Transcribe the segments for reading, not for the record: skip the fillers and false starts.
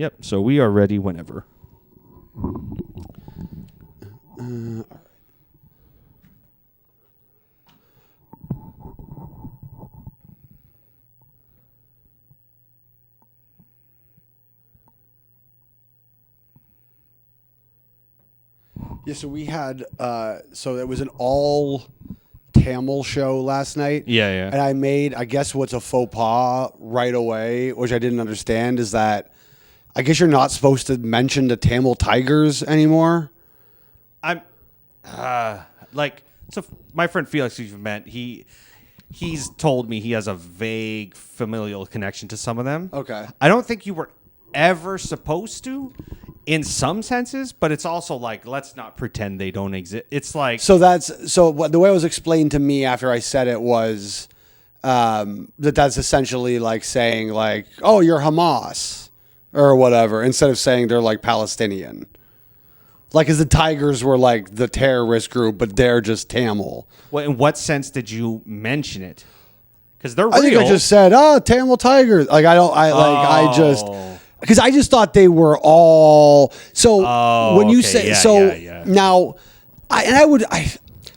Yep. So we are ready whenever. Yeah, so we had so it was an all Tamil show last night. Yeah. And I made, I guess what's a faux pas right away, which I didn't understand, is that I guess you're not supposed to mention the Tamil Tigers anymore. I'm so my friend Felix, who you've met, he's told me he has a vague familial connection to some of them. Okay. I don't think you were ever supposed to, in some senses, but it's also like, let's not pretend they don't exist. It's like, So the way it was explained to me after I said it was that's essentially like saying like, oh, you're Hamas or whatever, instead of saying they're like Palestinian. Like, as the Tigers were like the terrorist group, but they're just Tamil. well, in what sense did you mention it? Because they're real. I think I just said, Tamil Tigers. Like, because I just thought they were all. So when you okay. say, Yeah. now,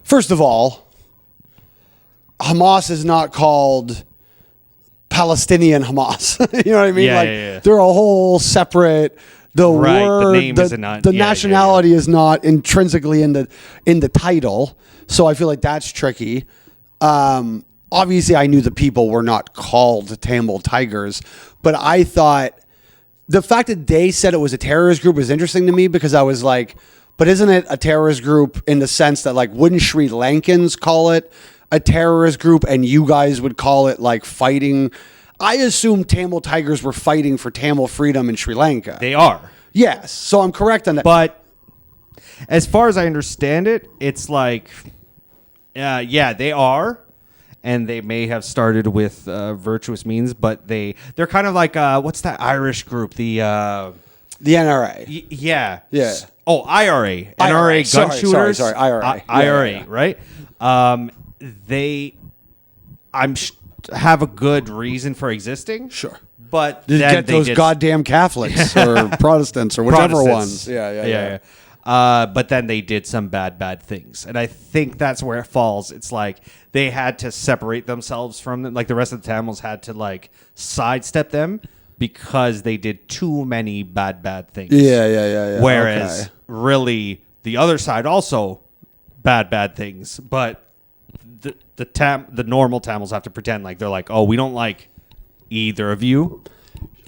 first of all, Hamas is not called Palestinian Hamas. You know what I mean? Yeah. They're a whole separate. The Right, the word, name is not. the nationality is not intrinsically in the title, so I feel like that's tricky. Obviously, I knew the people were not called Tamil Tigers, but I thought the fact that they said it was a terrorist group was interesting to me, because I was like, but isn't it a terrorist group in the sense that, like, wouldn't Sri Lankans call it a terrorist group and you guys would call it like fighting? I assume Tamil Tigers were fighting for Tamil freedom in Sri Lanka. They are. Yes, so I'm correct on that. But as far as I understand it, it's like, they are. And they may have started with virtuous means, but they're kind of like, what's that Irish group? The NRA. Yeah. Oh, IRA. NRA gun shooters. Sorry, IRA. IRA, right? They have a good reason for existing. Sure. But Did then get those goddamn Catholics or Protestants or whichever ones. Yeah. But then they did some bad things. And I think that's where it falls. It's like they had to separate themselves from them. Like the rest of the Tamils had to like sidestep them because they did too many bad things. Yeah. Whereas really the other side also bad things. But the normal Tamils have to pretend like they're like, oh, we don't like either of you.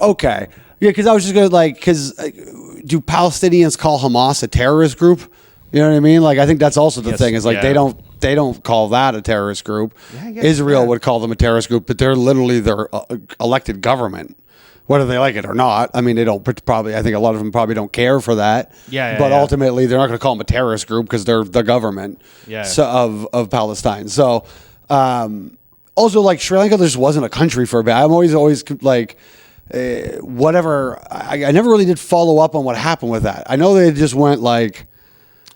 Okay. Yeah, because I was just going to do Palestinians call Hamas a terrorist group? You know what I mean? Like, I think that's also the thing, is like they don't call that a terrorist group. Yeah, I guess, Israel would call them a terrorist group, but they're literally their elected government, whether they like it or not. I mean, they don't probably. I think a lot of them probably don't care for that. But ultimately, they're not going to call them a terrorist group because they're the government. Of Palestine. So, also, like, Sri Lanka just wasn't a country for a bit. I'm always like. Whatever. I never really did follow up on what happened with that. I know they just went like,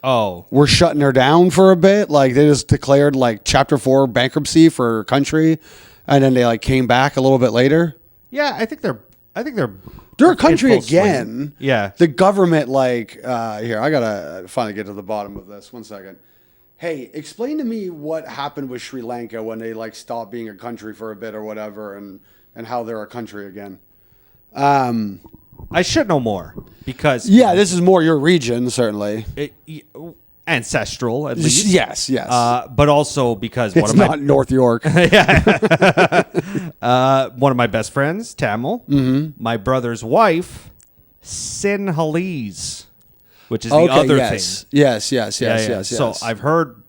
oh, we're shutting her down for a bit. Like, they just declared like Chapter 4 bankruptcy for her country, and then they like came back a little bit later. Yeah, I think they're a country again. Swing. Yeah, the government here. I gotta finally get to the bottom of this. 1 second. Hey, explain to me what happened with Sri Lanka when they like stopped being a country for a bit or whatever, and how they're a country again. I should know more because this is more your region, certainly. Ancestral, at least. Yes. But also because it's not North York. One of my best friends, Tamil. Mm-hmm. My brother's wife, Sinhalese, which is the other thing. Yes. So I've heard,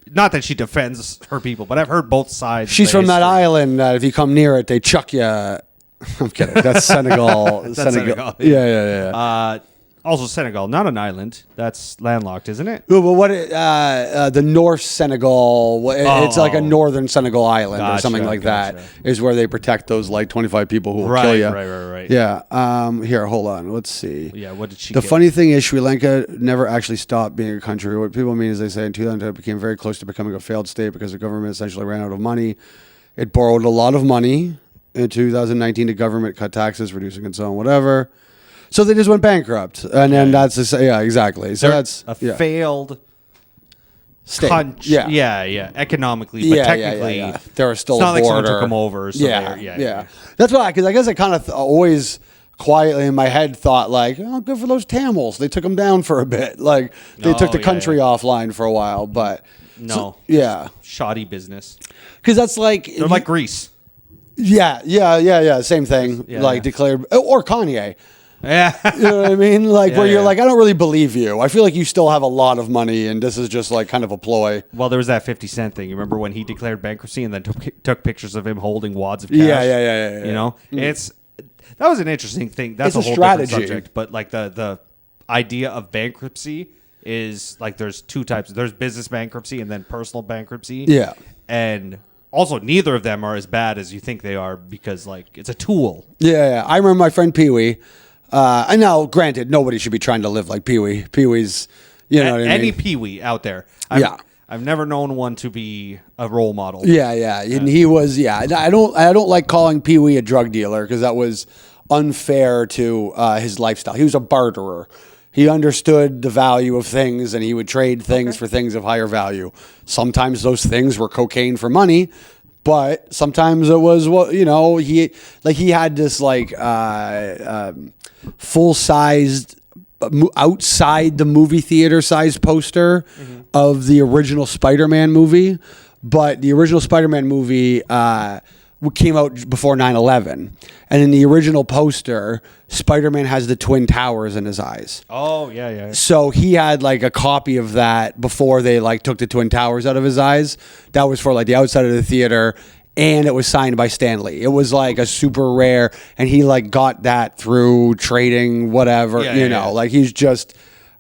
not that she defends her people, but I've heard both sides. She's from that island that if you come near it, they chuck you. I'm kidding. That's Senegal. That's Senegal. Yeah. Also, Senegal, not an island. That's landlocked, isn't it? But what? The North Senegal. It's like a northern Senegal island or something like that. Is where they protect those like 25 people who will kill you. Right. Yeah. Here, hold on. Let's see. Yeah. What did she? The funny thing is, Sri Lanka never actually stopped being a country. What people mean is they say in 2010 it became very close to becoming a failed state because the government essentially ran out of money. It borrowed a lot of money. In 2019, the government cut taxes, reducing and so on, whatever. So they just went bankrupt, and then that's exactly. So They're that's a failed state. country. Yeah, economically, but technically, there are still it's not a like someone border. took them over. So yeah. That's why, because I guess I kind of always quietly in my head thought like, oh, good for those Tamils. They took them down for a bit. Like they took the country offline for a while, but shoddy business. Because that's like they're like Greece. Yeah. Same thing. Declared or Kanye. Yeah. You know what I mean? Like where you're like, I don't really believe you. I feel like you still have a lot of money and this is just like kind of a ploy. Well, there was that 50 Cent thing. You remember when he declared bankruptcy and then took pictures of him holding wads of cash? Yeah. You know? That was an interesting thing. That's a whole strategy. Different subject. But like the idea of bankruptcy is like there's two types. There's business bankruptcy and then personal bankruptcy. Yeah. And also, neither of them are as bad as you think they are because, like, it's a tool. Yeah. I remember my friend Pee Wee. And now, granted, nobody should be trying to live like Pee Wee. Pee Wee's, you know what I mean? Any Pee Wee out there. I've never known one to be a role model. Yeah. And he was, I don't like calling Pee Wee a drug dealer because that was unfair to his lifestyle. He was a barterer. He understood the value of things and he would trade things for things of higher value. Sometimes those things were cocaine for money, but sometimes it was he had this full-sized outside the movie theater size poster of the original Spider-Man movie, but the original Spider-Man movie came out before 9/11, and in the original poster, Spider-Man has the Twin Towers in his eyes. Oh, yeah. So he had like a copy of that before they like took the Twin Towers out of his eyes. That was for like the outside of the theater, and it was signed by Stan Lee. It was like a super rare, and he like got that through trading whatever, like he's just.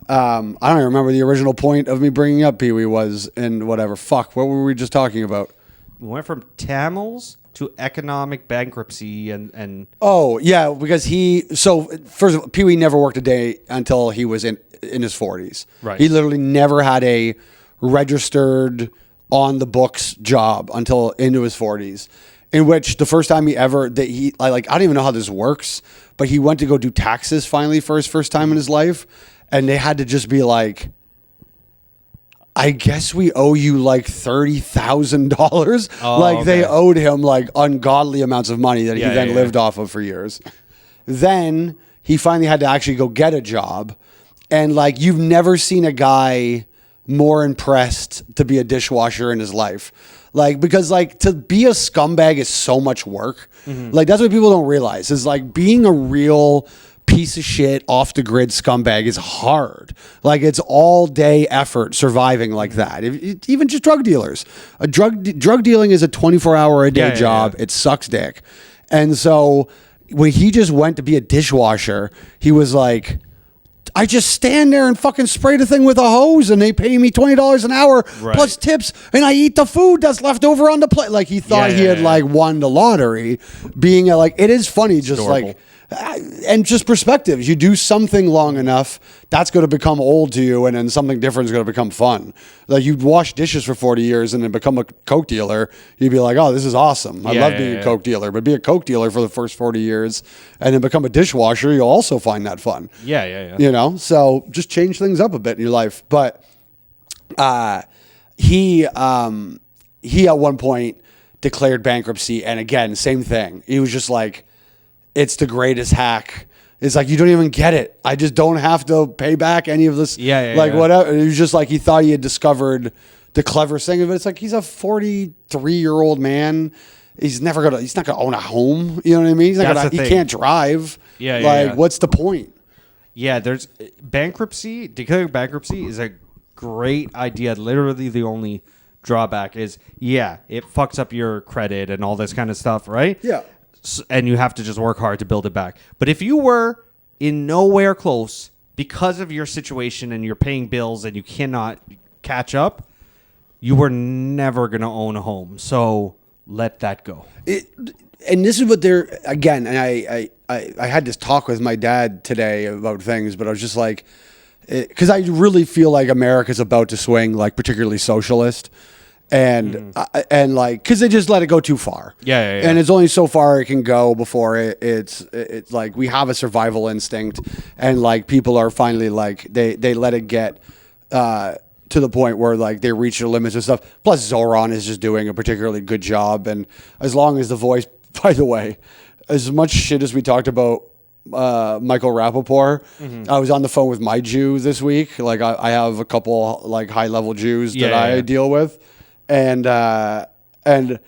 I don't even remember the original point of me bringing up Pee Wee was in whatever. Fuck, what were we just talking about? We went from Tamils to economic bankruptcy and oh yeah, because first of all, Pee Wee never worked a day until he was in his 40s. Right. He literally never had a registered on the books job until into his 40s. In which the first time I don't even know how this works, but he went to go do taxes finally for his first time in his life, and they had to just be like, I guess we owe you like $30,000. Oh, They owed him like ungodly amounts of money that he then lived off of for years. Then he finally had to actually go get a job. And like, you've never seen a guy more impressed to be a dishwasher in his life. Like, because like to be a scumbag is so much work. Like that's what people don't realize is like being a real piece of shit off the grid scumbag is hard. Like it's all day effort surviving like that. Even just drug dealers. Drug dealing is a 24-hour a day job. It sucks dick. And so when he just went to be a dishwasher, he was like, I just stand there and fucking spray the thing with a hose and they pay me $20 an hour plus tips and I eat the food that's left over on the plate. Like he thought he had like won the lottery being it is funny. Just adorable. Like, and just perspectives. You do something long enough, that's going to become old to you, and then something different is going to become fun. Like you wash dishes for 40 years and then become a Coke dealer, you'd be like, oh, this is awesome. I love being a Coke dealer. But be a Coke dealer for the first 40 years and then become a dishwasher, you'll also find that fun. Yeah. You know, so just change things up a bit in your life. But he at one point declared bankruptcy, and again, same thing. He was just like, it's the greatest hack. It's like, you don't even get it. I just don't have to pay back any of this. Whatever. It was just like he thought he had discovered the clever thing of it. It's like he's a 43-year-old man. He's not gonna own a home. You know what I mean? He can't drive. What's the point? Yeah, there's bankruptcy. Declaring bankruptcy is a great idea. Literally, the only drawback is it fucks up your credit and all this kind of stuff, right? Yeah. And you have to just work hard to build it back. But if you were in nowhere close because of your situation and you're paying bills and you cannot catch up, you were never going to own a home. So let that go. And this is what they're, again, and I had this talk with my dad today about things, but I was just like, because I really feel like America's about to swing, like particularly socialist. and like, because they just let it go too far. Yeah. And it's only so far it can go before it's like we have a survival instinct, and like people are finally like they let it get to the point where like they reach their limits and stuff. Plus Zoran is just doing a particularly good job, and as long as the voice, by the way, as much shit as we talked about Michael Rappaport, I was on the phone with my Jew this week. Like I have a couple like high level Jews that I deal with. And I don't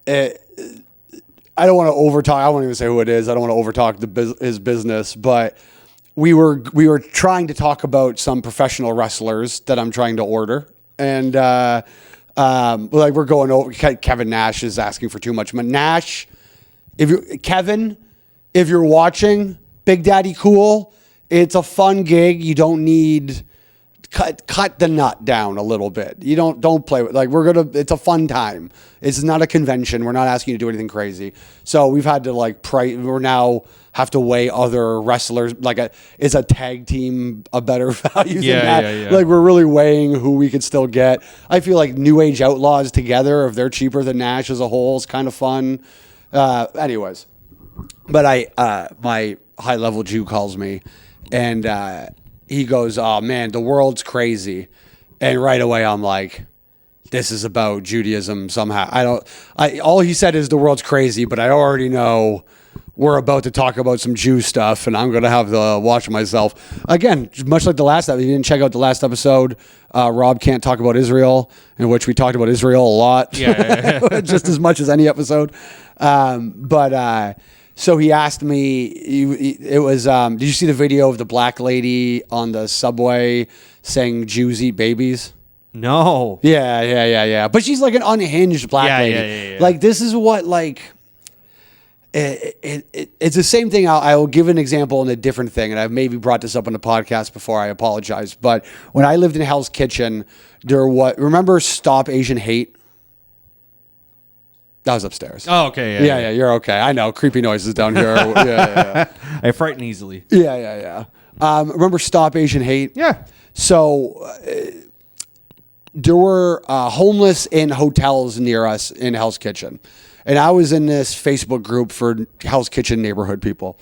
want to overtalk. I won't even say who it is. I don't want to overtalk his business. But we were trying to talk about some professional wrestlers that I'm trying to order, and like we're going over. Kevin Nash is asking for too much. But Nash, if you're watching, Big Daddy Cool, it's a fun gig. You don't need. Cut the nut down a little bit. You don't play with, like, it's a fun time. It's not a convention. We're not asking you to do anything crazy. So we've had to like we're now have to weigh other wrestlers. Like is a tag team a better value than that? Yeah. Like we're really weighing who we could still get. I feel like New Age Outlaws together, if they're cheaper than Nash as a whole, is kind of fun. Anyways, but my high level Jew calls me and, he goes, oh man, the world's crazy. And right away I'm like, this is about Judaism somehow. All he said is the world's crazy, but I already know we're about to talk about some Jew stuff and I'm going to have to watch myself. Again, much like the last episode, if you didn't check out the last episode, Rob Can't Talk About Israel, in which we talked about Israel a lot. Yeah. Just as much as any episode. So he asked me, it was, did you see the video of the black lady on the subway saying Jews eat babies? No. Yeah. But she's like an unhinged black lady. Yeah. Like, this is what, like, it's the same thing. I will give an example in a different thing, and I've maybe brought this up on the podcast before. I apologize. But when I lived in Hell's Kitchen, remember Stop Asian Hate? That was upstairs. Oh, okay. Yeah, you're okay. I know. Creepy noises down here. Yeah. I frighten easily. Yeah. Remember Stop Asian Hate? Yeah. So there were homeless in hotels near us in Hell's Kitchen. And I was in this Facebook group for Hell's Kitchen neighborhood people.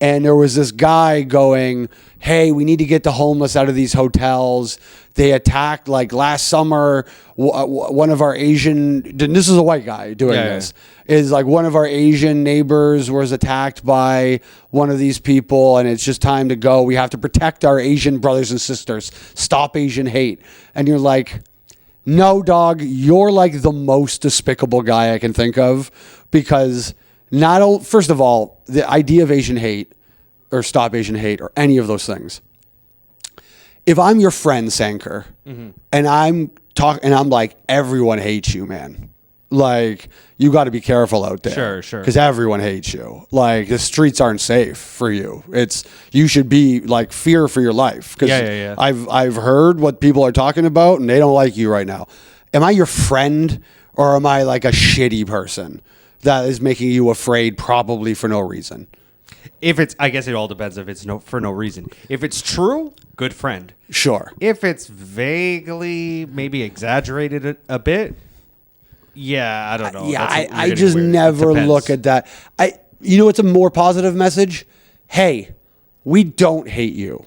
And there was this guy going, hey, we need to get the homeless out of these hotels. They attacked, like last summer, one of our Asian, and this is a white guy doing this, is like one of our Asian neighbors was attacked by one of these people, and it's just time to go. We have to protect our Asian brothers and sisters. Stop Asian hate. And you're like, no, dog, you're like the most despicable guy I can think of, because first of all, the idea of Asian hate or Stop Asian Hate or any of those things. If I'm your friend, Sanker, and I'm like, everyone hates you, man. Like, you got to be careful out there. Sure. Because everyone hates you. Like, the streets aren't safe for you. You should be like fear for your life. Because I've heard what people are talking about, and they don't like you right now. Am I your friend, or am I like a shitty person that is making you afraid, probably for no reason? I guess it all depends if it's for no reason. If it's true, good friend. Sure. If it's vaguely, maybe exaggerated a bit, I don't know. Yeah, I just never look at that. It's a more positive message. Hey, we don't hate you.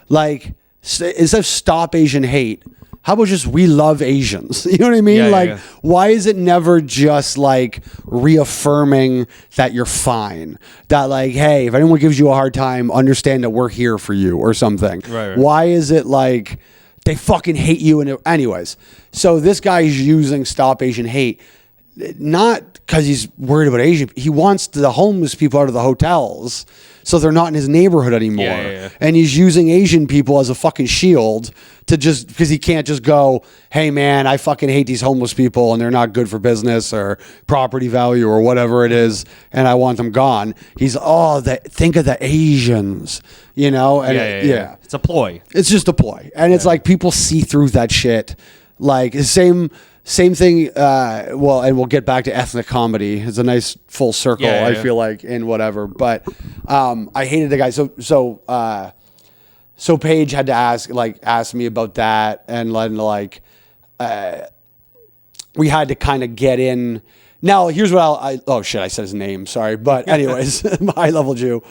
Like, instead of Stop Asian Hate, how about just we love Asians? You know what I mean? Why is it never just like reaffirming that you're fine? That like, hey, if anyone gives you a hard time, understand that we're here for you or something. Right. Why is it like they fucking hate you? Anyways, so this guy's using Stop Asian Hate, not because he's worried about Asian. He wants the homeless people out of the hotels so they're not in his neighborhood anymore. Yeah. And he's using Asian people as a fucking shield to just, because he can't just go, hey man, I fucking hate these homeless people and they're not good for business or property value or whatever it is, and I want them gone. He's, think of the Asians, And yeah. It's a ploy. It's just a ploy. And it's like people see through that shit. Like the same thing, and we'll get back to ethnic comedy. It's a nice full circle, I feel like, in whatever. But I hated the guy. So Paige had to ask me about that, and then we had to kind of get in. Now, here's what oh shit, I said his name, sorry. But anyways, high level Jew.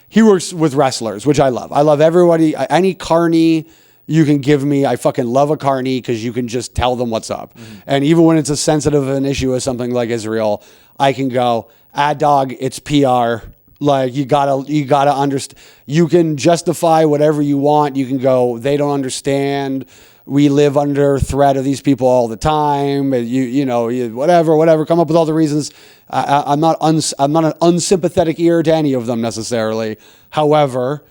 He works with wrestlers, which I love. I love everybody, any carny you can give me. I fucking love a carny because you can just tell them what's up. Mm-hmm. And even when it's a sensitive an issue with something like Israel, I can go, dog, it's PR. Like you gotta understand. You can justify whatever you want. You can go, they don't understand. We live under threat of these people all the time. Whatever. Come up with all the reasons. I'm not an unsympathetic ear to any of them necessarily. However,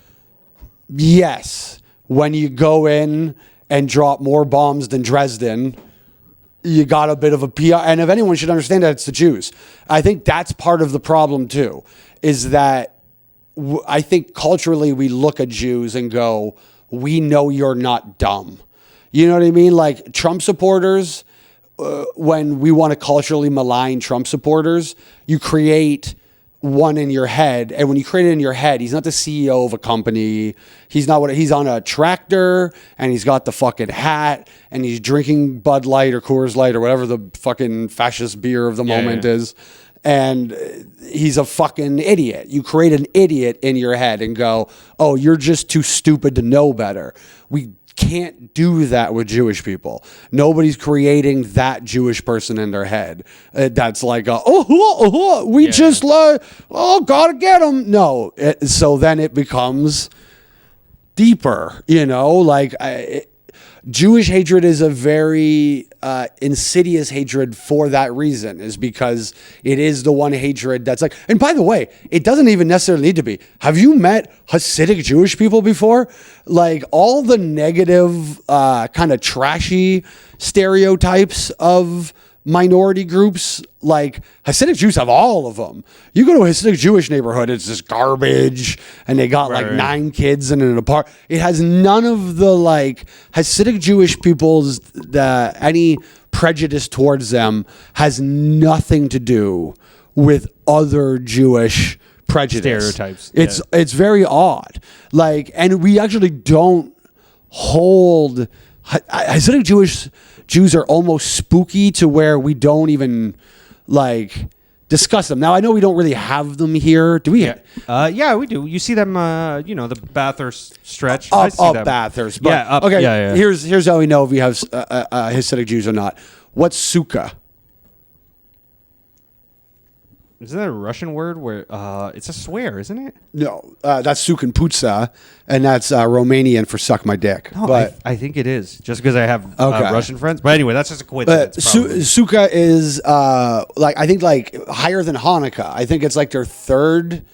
yes, when you go in and drop more bombs than Dresden, you got a bit of a PR. And if anyone should understand that, it's the Jews. I think that's part of the problem too, is that I think culturally we look at Jews and go, we know you're not dumb. You know what I mean? Like Trump supporters, when we want to culturally malign Trump supporters, you create one in your head. And when you create it in your head, he's not the CEO of a company. He's on a tractor and he's got the fucking hat and he's drinking Bud Light or Coors Light or whatever the fucking fascist beer of the moment is. And he's a fucking idiot. You create an idiot in your head and go, oh, you're just too stupid to know better. We can't do that with Jewish people. Nobody's creating that Jewish person in their head. That's like, gotta get them. No. So then it becomes deeper, Jewish hatred is a very insidious hatred for that reason, is because it is the one hatred that's like, and by the way, it doesn't even necessarily need to be. Have you met Hasidic Jewish people before? Like all the negative, kind of trashy stereotypes of minority groups, like Hasidic Jews have all of them. You go to a Hasidic Jewish neighborhood, it's just garbage, and they got 9 kids in an apartment. It has none of the Hasidic Jewish people's any prejudice towards them has nothing to do with other Jewish prejudice. Stereotypes. It's very odd. And we actually don't hold Hasidic Jews are almost spooky to where we don't even discuss them. Now I know we don't really have them here. Do we? Yeah, we do. You see them. The Bathurst stretch. Up Bathurst. But, up. Okay. Yeah. Here's how we know if we have Hasidic Jews or not. What's sukkah? Isn't that a Russian word where it's a swear, isn't it? No, that's sukin putsa, and that's Romanian for suck my dick. No, but I think it is, just because I have Russian friends. But anyway, that's just a coincidence. Sukkah is I think higher than Hanukkah. I think it's their third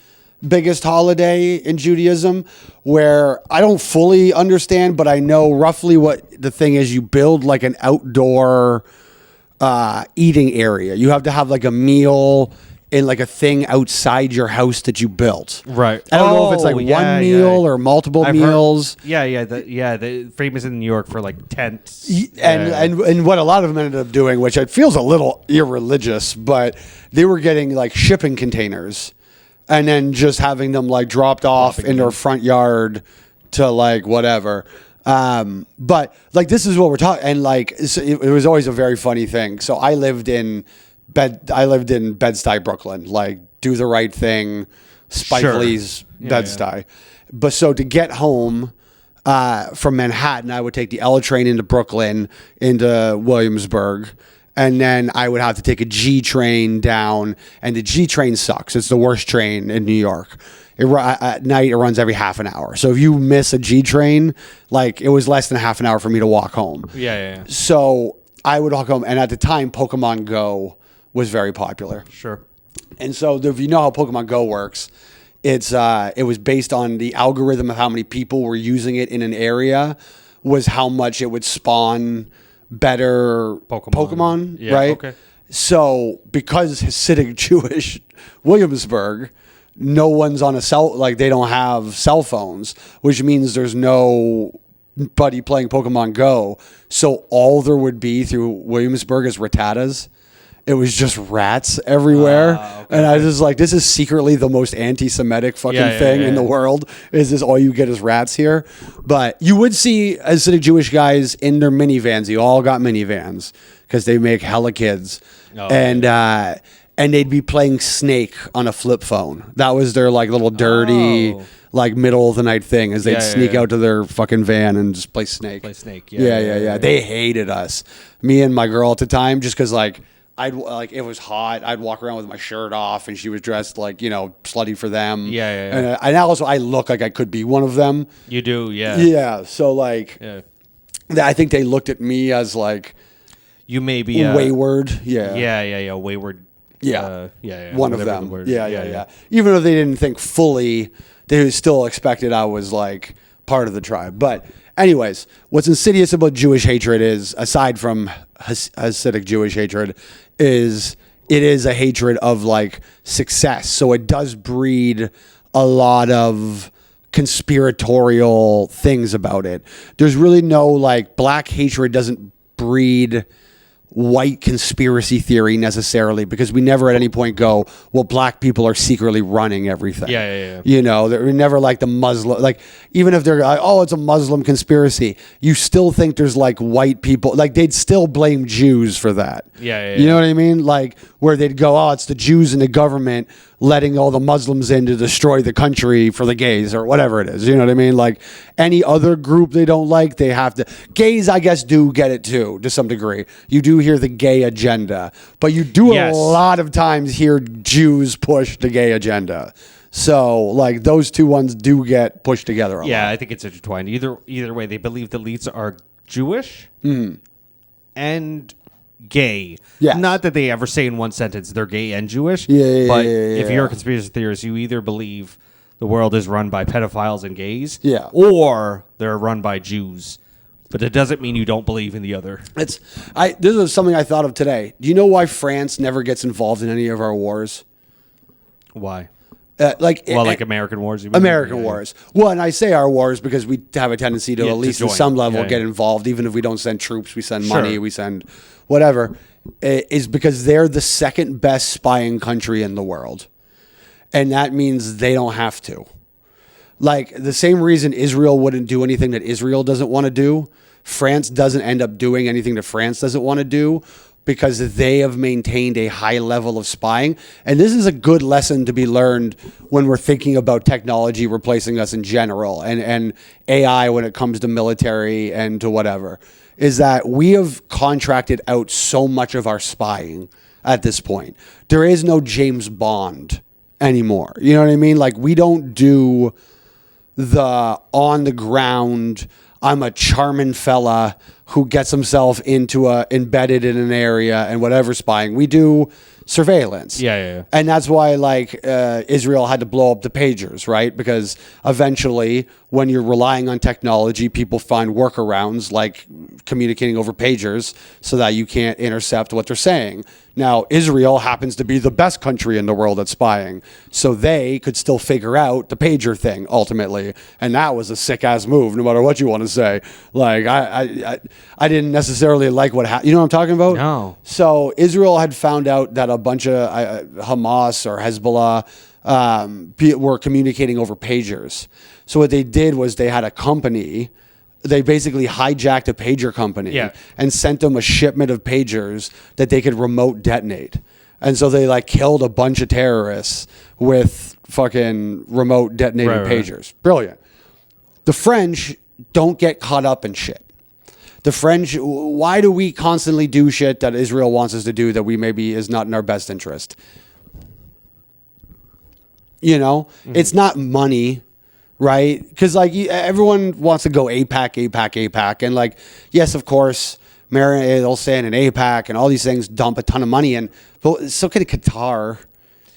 biggest holiday in Judaism, where I don't fully understand, but I know roughly what the thing is. You build an outdoor eating area. You have to have a meal in a thing outside your house that you built. Right. I don't know if it's one meal or multiple meals. The famous in New York for tents. And what a lot of them ended up doing, which it feels a little irreligious, but they were getting shipping containers and then just having them dropped off in their front yard to whatever. But this is what we're talking. And it was always a very funny thing. So I lived in Bed-Stuy, Brooklyn. Do the right thing, Spike Lee's Bed-Stuy. But so to get home from Manhattan, I would take the L train into Brooklyn, into Williamsburg, and then I would have to take a G train down. And the G train sucks. It's the worst train in New York. At night, it runs every half an hour. So if you miss a G train, it was less than half an hour for me to walk home. Yeah. So I would walk home, and at the time, Pokemon Go was very popular. Sure. And so if you know how Pokemon Go works, it was based on the algorithm of how many people were using it in an area was how much it would spawn better Pokemon right? Okay. So because Hasidic Jewish Williamsburg, no one's on a they don't have cell phones, which means there's nobody playing Pokemon Go. So all there would be through Williamsburg is rattatas. It was just rats everywhere. And I was just this is secretly the most anti-Semitic fucking thing in the world. Is this all you get is rats here? But you would see Hasidic Jewish guys in their minivans. You all got minivans because they make hella kids, Oh, and they'd be playing Snake on a flip phone. That was their like little dirty, like middle of the night thing. Is they'd sneak out to their fucking van and just play Snake. Play Snake. Yeah. They hated us, me and my girl at the time, just because like. It was hot. I'd walk around with my shirt off, and she was dressed like slutty for them. Yeah. And also, I look like I could be one of them. You do, yeah. Yeah. So like, I think they looked at me as like, you may be wayward. Yeah. Yeah. Wayward. Yeah. One of them. The Yeah. Even though they didn't think fully, they still expected I was like part of the tribe. But anyways, what's insidious about Jewish hatred is, aside from Hasidic Jewish hatred, is it is a hatred of like success. So it does breed a lot of conspiratorial things about it. There's really no like black hatred doesn't breed white conspiracy theory necessarily, because we never at any point go, well, black people are secretly running everything. Yeah. They're never like the Muslim, like even if they're like, oh, it's a Muslim conspiracy, you still think there's like white people, like they'd still blame Jews for that. Yeah. You know what I mean? Like where they'd go, oh, it's the Jews and the government letting all the Muslims in to destroy the country for the gays or whatever it is. You know what I mean? Like any other group they don't like, they have to. Gays, I guess, do get it too, to some degree. You do hear the gay agenda, but you do a lot of times hear Jews push the gay agenda. So like those two ones do get pushed together a lot. I think it's intertwined. Either way, they believe the elites are Jewish and gay. Yes. Not that they ever say in one sentence they're gay and Jewish. But if you're a conspiracy theorist, you either believe the world is run by pedophiles and gays, or they're run by Jews. But it doesn't mean you don't believe in the other. This is something I thought of today. Do you know why France never gets involved in any of our wars? Why? Like American wars. American wars. Well, and I say our wars because we have a tendency to at least to at some level get involved, even if we don't send troops, we send money, we send whatever. Is because they're the second best spying country in the world, and that means they don't have to. Like the same reason Israel wouldn't do anything that Israel doesn't want to do, France doesn't end up doing anything that France doesn't want to do, because they have maintained a high level of spying. And this is a good lesson to be learned when we're thinking about technology replacing us in general, and AI when it comes to military and to whatever, is that we have contracted out so much of our spying at this point. There is no James Bond anymore. You know what I mean? Like we don't do the on the ground, I'm a charming fella who gets himself embedded in an area and whatever spying. We do surveillance. Yeah. And that's why Israel had to blow up the pagers, right? Because eventually when you're relying on technology, people find workarounds like communicating over pagers so that you can't intercept what they're saying. Now, Israel happens to be the best country in the world at spying, so they could still figure out the pager thing ultimately, and that was a sick-ass move, no matter what you want to say. Like, I didn't necessarily like what happened. You know what I'm talking about? No. So Israel had found out that a bunch of Hamas or Hezbollah were communicating over pagers. So what they did was they had a company. They basically hijacked a pager company and sent them a shipment of pagers that they could remote detonate. And so they killed a bunch of terrorists with fucking remote detonated pagers. Right. Brilliant. The French don't get caught up in shit. The French, why do we constantly do shit that Israel wants us to do that we maybe is not in our best interest? You know, it's not money. Right? Because everyone wants to go APAC. And yes, of course, they'll say in an APAC and all these things dump a ton of money in. But so can Qatar.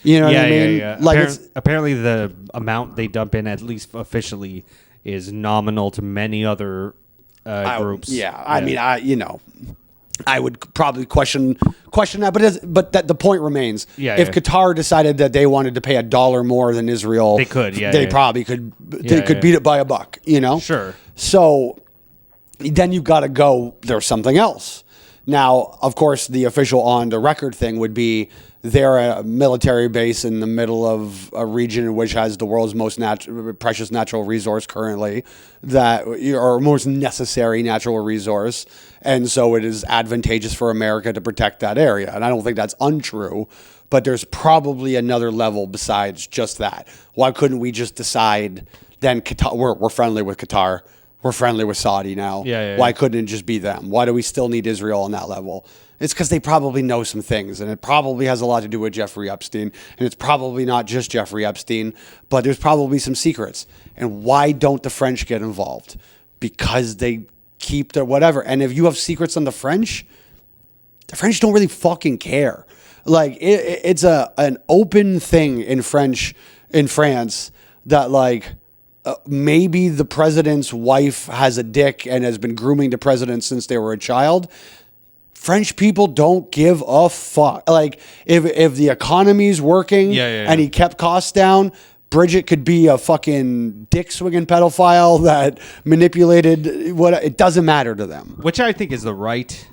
You know what I mean? Yeah. Apparently the amount they dump in, at least officially, is nominal to many other groups. I mean, I would probably question that, but the point remains. If Qatar decided that they wanted to pay $1 more than Israel, they could. They probably could. They could beat it by $1. You know. Sure. So then you've got to go. There's something else. Now, of course, the official on the record thing would be they're a military base in the middle of a region which has the world's most precious natural resource currently, or most necessary natural resource. And so it is advantageous for America to protect that area. And I don't think that's untrue, but there's probably another level besides just that. Why couldn't we just decide then Qatar, we're friendly with Qatar, we're friendly with Saudi now. Why couldn't it just be them? Why do we still need Israel on that level? It's because they probably know some things, and it probably has a lot to do with Jeffrey Epstein, and it's probably not just Jeffrey Epstein, but there's probably some secrets. And why don't the French get involved? Because they keep their whatever. And if you have secrets on the French don't really fucking care. Like it's an open thing in France that like maybe the president's wife has a dick and has been grooming the president since they were a child. French people don't give a fuck. Like if the economy's working and he kept costs down, Bridget could be a fucking dick swinging pedophile that manipulated it doesn't matter to them. Which I think is the right.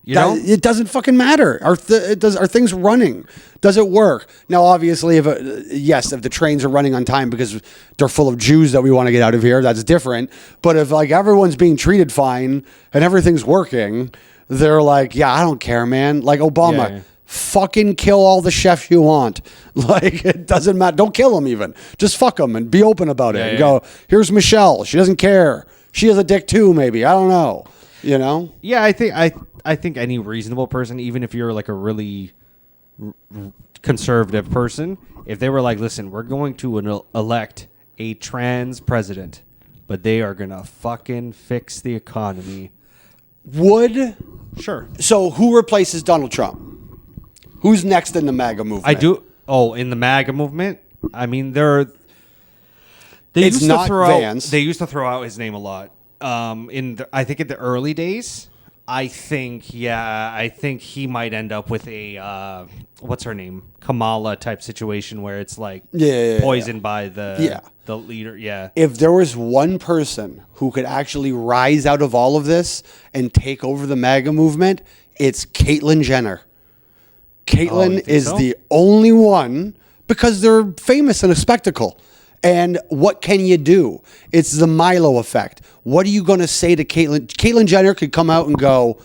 You know? It doesn't fucking matter. Are things running? Does it work? Now, obviously, if the trains are running on time because they're full of Jews that we want to get out of here, that's different. But if like everyone's being treated fine and everything's working, they're like, yeah, I don't care, man. Like Obama, fucking kill all the chefs you want. Like it doesn't matter. Don't kill them even. Just fuck them and be open about it. And go, here's Michelle. She doesn't care. She has a dick too, maybe. I don't know. You know? Yeah, I think any reasonable person, even if you're like a really conservative person, if they were like, listen, we're going to elect a trans president, but they are going to fucking fix the economy. Sure. So who replaces Donald Trump? Who's next in the MAGA movement? In the MAGA movement? I mean, they used to throw out his name a lot. I think in the early days, I think he might end up with a what's her name, Kamala type situation where it's like poisoned by the leader. Yeah. If there was one person who could actually rise out of all of this and take over the MAGA movement, it's Caitlyn Jenner. Caitlyn is the only one because they're famous and a spectacle. And what can you do? It's the Milo effect. What are you going to say to Caitlyn? Caitlyn Jenner could come out and go,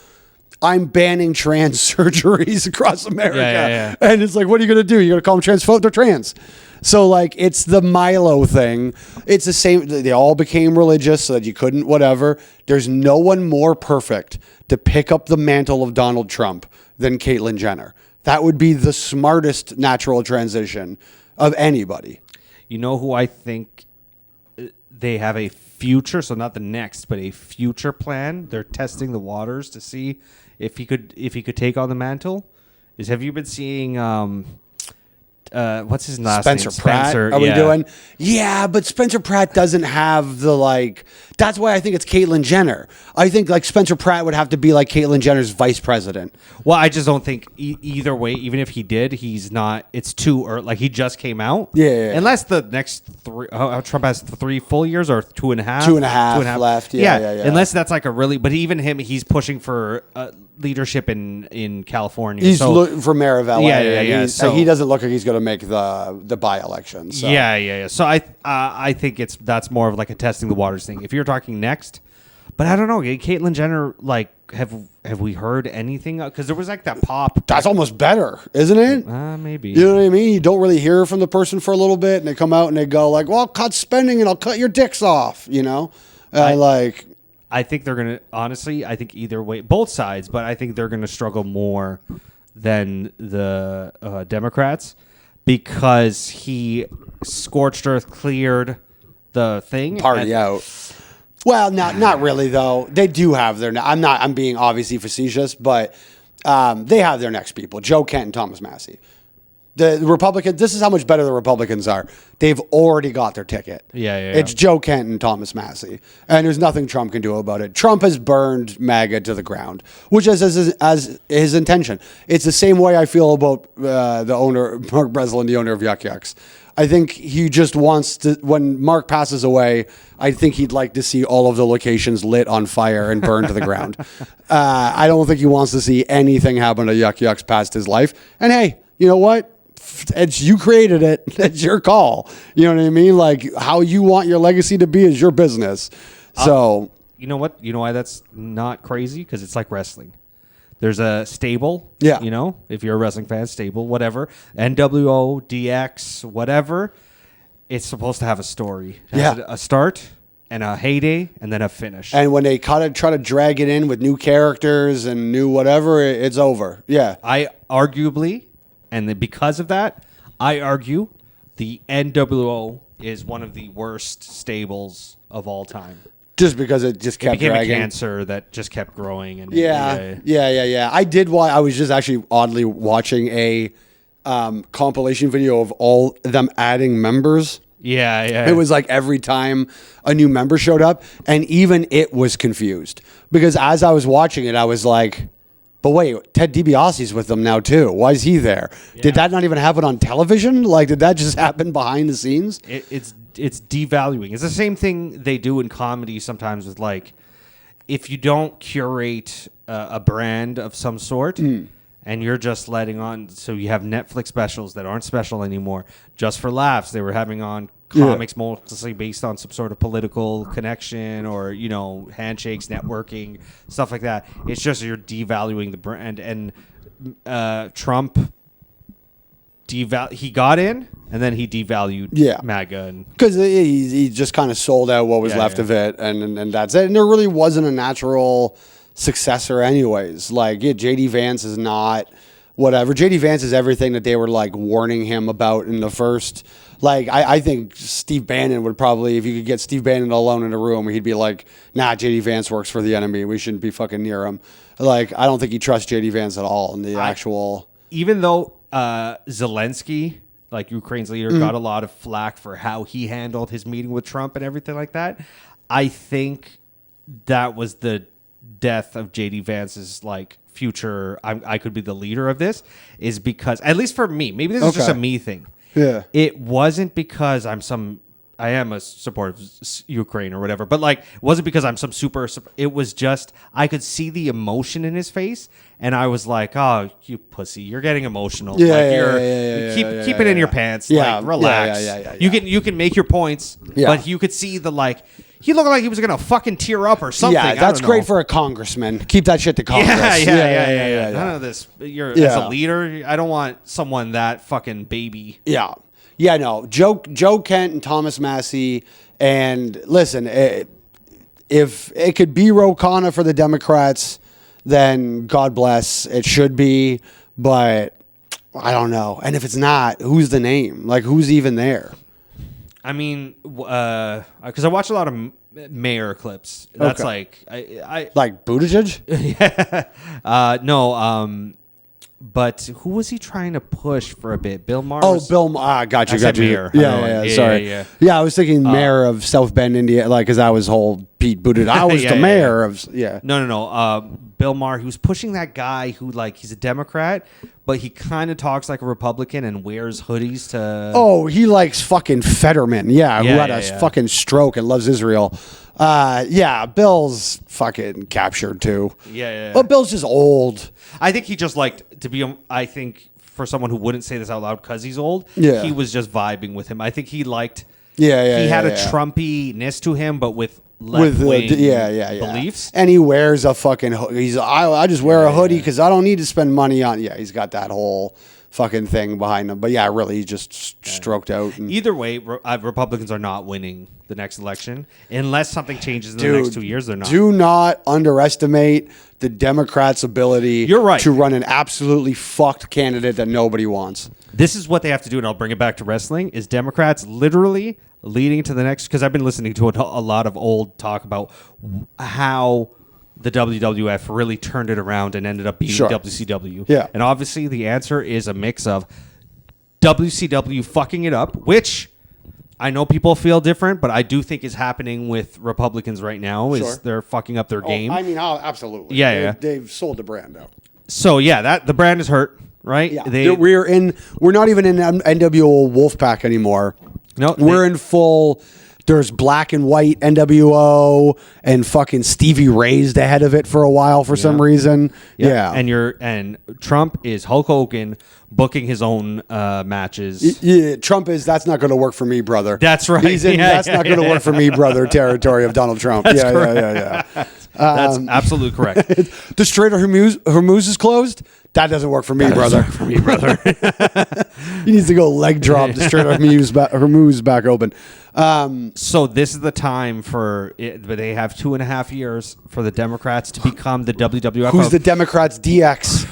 I'm banning trans surgeries across America. And it's like, what are you going to do? You're going to call them transphobic? They're trans. So, like, it's the Milo thing. It's the same. They all became religious so that you couldn't whatever. There's no one more perfect to pick up the mantle of Donald Trump than Caitlyn Jenner. That would be the smartest natural transition of anybody. You know who I think they have a future, so not the next, but a future plan. They're testing the waters to see if he could take on the mantle. Have you been seeing what's his last name? Spencer Pratt. Are we doing? Yeah, but Spencer Pratt doesn't have the like. That's why I think it's Caitlyn Jenner. I think like Spencer Pratt would have to be like Caitlyn Jenner's vice president. Well, I just don't think either way. Even if he did, he's not. It's too early. Like he just came out. Yeah. Unless the next three, Trump has 3 full years or 2.5. 2.5 left. Yeah. Unless that's like a really. But even him, he's pushing for leadership in California. He's looking for mayor of LA. Yeah. So he doesn't look like he's going to make the by-election. So. Yeah. So I think that's more of like a testing the waters thing. If you're talking next, but I don't know, Caitlyn Jenner, like have we heard anything? Because there was like that pop. That's almost better, isn't it? Maybe. You know what I mean? You don't really hear from the person for a little bit, and they come out and they go like, "Well, I'll cut spending and I'll cut your dicks off." You know, I think they're going to, honestly, I think either way, both sides, but I think they're going to struggle more than the Democrats because he scorched earth cleared the thing. Party out. Well, not really, though. They do have their, I'm being obviously facetious, but they have their next people, Joe Kent and Thomas Massey. The Republicans, this is how much better the Republicans are. They've already got their ticket. Yeah. It's Joe Kent and Thomas Massey. And there's nothing Trump can do about it. Trump has burned MAGA to the ground, which is as his intention. It's the same way I feel about the owner, Mark Breslin, the owner of Yuck Yucks. I think he just wants to, when Mark passes away, I think he'd like to see all of the locations lit on fire and burned to the ground. I don't think he wants to see anything happen to Yuck Yucks past his life. And hey, you know what? It's you created it. It's your call. You know what I mean? Like how you want your legacy to be is your business. So you know what? You know why that's not crazy? Because it's like wrestling. There's a stable. Yeah. You know, if you're a wrestling fan, stable, whatever. NWO, DX, whatever. It's supposed to have a story. It has a start and a heyday and then a finish. And when they try to drag it in with new characters and new whatever, it's over. Yeah. I arguably, and then because of that, I argue the NWO is one of the worst stables of all time. Just because it just kept became dragging. a cancer that just kept growing. And Yeah. I did. I was just actually oddly watching a compilation video of all them adding members. Yeah. It was like every time a new member showed up, and even it was confused because as I was watching it, I was like, "But wait, Ted DiBiase's with them now too. Why is he there? Yeah. Did that not even happen on television? Like, did that just happen behind the scenes?" It's devaluing. It's the same thing they do in comedy sometimes with like, if you don't curate a brand of some sort and you're just letting on, so you have Netflix specials that aren't special anymore, just for laughs. They were having on comics mostly based on some sort of political connection or, you know, handshakes, networking, stuff like that. It's just you're devaluing the brand. And Trump, he got in and then he devalued MAGA. Because he just kind of sold out what was left of it, and that's it. And there really wasn't a natural successor anyways. Like, J.D. Vance is not whatever. J.D. Vance is everything that they were, like, warning him about in the first. Like, I think Steve Bannon would probably, if you could get Steve Bannon alone in a room, he'd be like, nah, J.D. Vance works for the enemy. We shouldn't be fucking near him. Like, I don't think he trusts J.D. Vance at all in the actual... Even though Zelensky, like Ukraine's leader, got a lot of flack for how he handled his meeting with Trump and everything like that, I think that was the death of J.D. Vance's like future. I could be the leader of this, is because, at least for me, maybe this is just a me thing. Yeah, it wasn't because I am a supporter of Ukraine or whatever, but like, it wasn't because I'm some it was just, I could see the emotion in his face and I was like, oh, you pussy, you're getting emotional. Keep it in your pants. Yeah, like, relax. You can make your points, but you could see the, like, he looked like he was going to fucking tear up or something. Yeah, that's great for a congressman. Keep that shit to Congress. Yeah. None of this. As a leader, I don't want someone that fucking baby. Yeah. Yeah, no. Joe Kent and Thomas Massey. And listen, if it could be Ro Khanna for the Democrats, then God bless. It should be. But I don't know. And if it's not, who's the name? Like, who's even there? I mean, because I watch a lot of mayor clips. That's like I like Buttigieg. No. But who was he trying to push for a bit? Bill Maher. Oh, Bill. Got you. Mayor. Sorry. Yeah, I was thinking mayor of South Bend, India, like, because I was whole Pete Buttigieg. I was the mayor of. Yeah. No. Bill Maher. He was pushing that guy who, like, he's a Democrat, but he kind of talks like a Republican and wears hoodies to. Oh, he likes fucking Fetterman. Yeah, who had a fucking stroke and loves Israel. Bill's fucking captured too. Yeah. But Bill's just old. I think he just liked to be. I think for someone who wouldn't say this out loud because he's old, he was just vibing with him. I think he liked. He had a Trumpiness to him, but with left-wing beliefs. And he wears a fucking. I just wear a hoodie because I don't need to spend money on. Yeah, he's got that whole fucking thing behind him. But yeah, really, he just stroked out. And, either way, Republicans are not winning the next election unless something changes in the next 2 years. They're not. Do not underestimate the Democrats' ability to run an absolutely fucked candidate that nobody wants. This is what they have to do, and I'll bring it back to wrestling, is Democrats literally leading to the next, because I've been listening to a lot of old talk about how the WWF really turned it around and ended up beating WCW. Yeah. And obviously the answer is a mix of WCW fucking it up, which I know people feel different, but I do think is happening with Republicans right now, is they're fucking up their game. I mean, absolutely. Yeah. They've sold the brand out. So, yeah, the brand is hurt. right? Yeah. We're not even in NWO Wolfpack anymore. No, we're in full. There's black and white NWO, and fucking Stevie Ray's the head of it for a while for some reason. Yeah. And Trump is Hulk Hogan booking his own matches. Yeah, Trump is, that's not going to work for me, brother. That's right. He's in, that's not going to work for me, brother, territory of Donald Trump. Yeah. That's absolutely correct. The Strait of Hormuz is closed. That doesn't work for me, brother. For me, brother. He needs to go leg drop the Strait of Hormuz back open. So this is the time for it, but they have 2.5 years for the Democrats to become the WWF. Who's the Democrats' DX?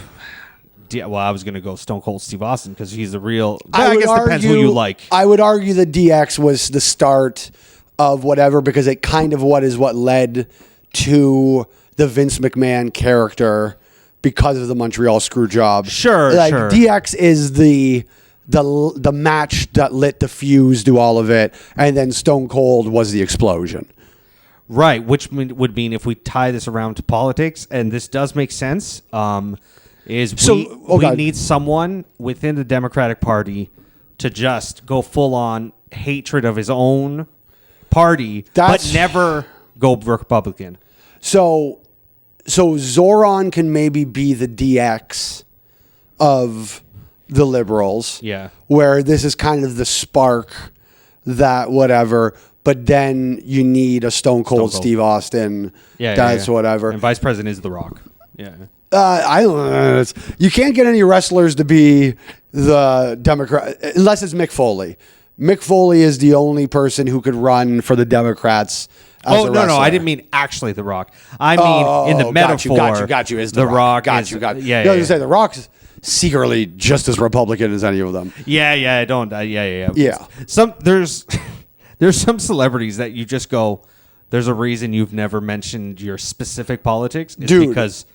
Well, I was going to go Stone Cold Steve Austin because he's the real. I guess it depends who you like. I would argue the DX was the start of whatever, because it kind of what led to the Vince McMahon character because of the Montreal Screwjob. Sure. DX is the match that lit the fuse to all of it, and then Stone Cold was the explosion. Right, which would mean if we tie this around to politics, and this does make sense, we need someone within the Democratic Party to just go full on hatred of his own party, but never go Republican. So Zoran can maybe be the DX of the liberals. Yeah. Where this is kind of the spark that whatever, but then you need a Stone Cold Steve Austin. That's whatever. And Vice President is The Rock. Yeah. I don't know. You can't get any wrestlers to be the Democrat unless it's Mick Foley. Mick Foley is the only person who could run for the Democrats. No, I didn't mean actually The Rock. I mean in the metaphor. Got you. Is The Rock? Got you. Yeah. I was gonna say The Rock's secretly just as Republican as any of them. Yeah. I don't. Yeah. There's some celebrities that you just go. There's a reason you've never mentioned your specific politics. It's because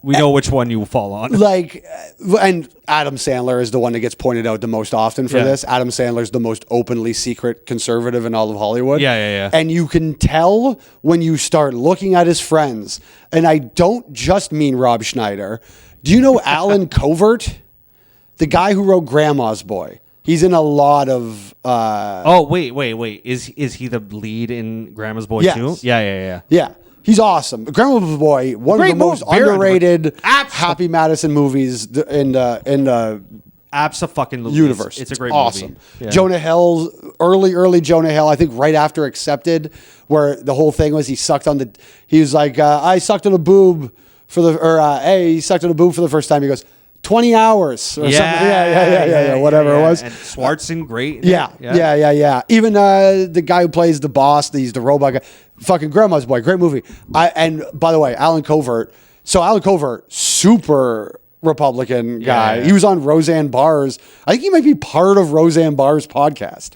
we know which one you fall on. And Adam Sandler is the one that gets pointed out the most often for this. Adam Sandler's the most openly secret conservative in all of Hollywood. Yeah. And you can tell when you start looking at his friends, and I don't just mean Rob Schneider. Do you know Alan Covert? The guy who wrote Grandma's Boy. He's in a lot of... wait. Is he the lead in Grandma's Boy too? Yeah. Yeah. He's awesome. Grandma's Boy, one of the most underrated Happy Madison movies in the Abso-fucking-lutely. universe. It's a great awesome movie. Yeah. Jonah Hill, early Jonah Hill, I think right after Accepted, where the whole thing was he was like, I sucked on a boob he sucked on a boob for the first time. He goes, 20 hours or something. Yeah, whatever it was. And Schwarzen, great. Yeah. Even the guy who plays the boss, he's the robot guy. Fucking Grandma's Boy, great movie. And by the way, Alan Covert, super Republican guy. Yeah. He was on Roseanne Barr's. I think he might be part of Roseanne Barr's podcast.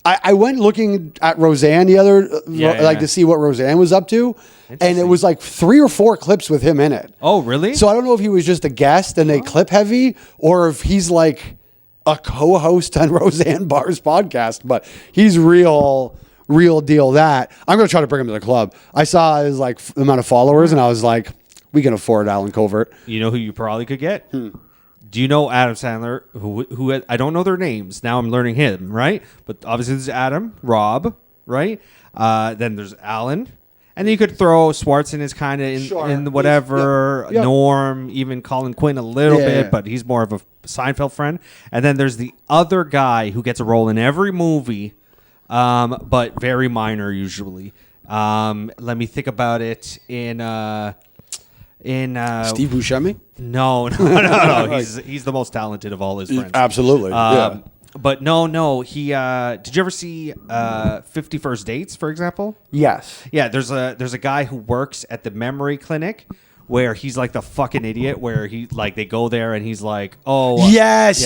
I went looking at Roseanne the other, to see what Roseanne was up to, and it was like 3 or 4 clips with him in it. Oh, really? So I don't know if he was just a guest and they clip heavy, or if he's like a co-host on Roseanne Barr's podcast, but he's real deal that. I'm going to try to bring him to the club. I saw his the amount of followers, and I was like, we can afford Alan Covert. You know who you probably could get? Do you know Adam Sandler? Who I don't know their names. Now I'm learning him, right? But obviously there's Adam, Rob, right? Then there's Alan. And then you could throw Schwarzen as kind of in whatever, Yep. Norm, even Colin Quinn a little bit, but he's more of a Seinfeld friend. And then there's the other guy who gets a role in every movie, but very minor usually. Let me think about it. In Steve Buscemi? No. He's the most talented of all his friends. Absolutely. But no. He did you ever see 50 First Dates, for example? Yes. Yeah, there's a guy who works at the memory clinic where he's like the fucking idiot where he they go there and he's like, yes,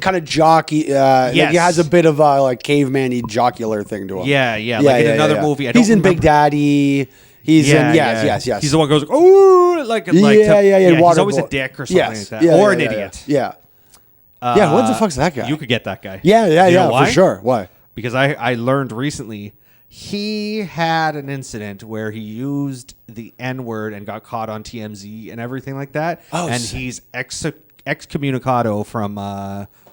kind of jockey. He has a bit of a caveman-y jocular thing to him. In another movie. He's in Big Daddy. He's in yes. He's the one who goes, oh, He's always a dick or something like that, or an idiot. Yeah. What the fuck's that guy? You could get that guy. Yeah, for sure. Why? Because I learned recently he had an incident where he used the N-word and got caught on TMZ and everything like that. Oh, and he's excommunicado from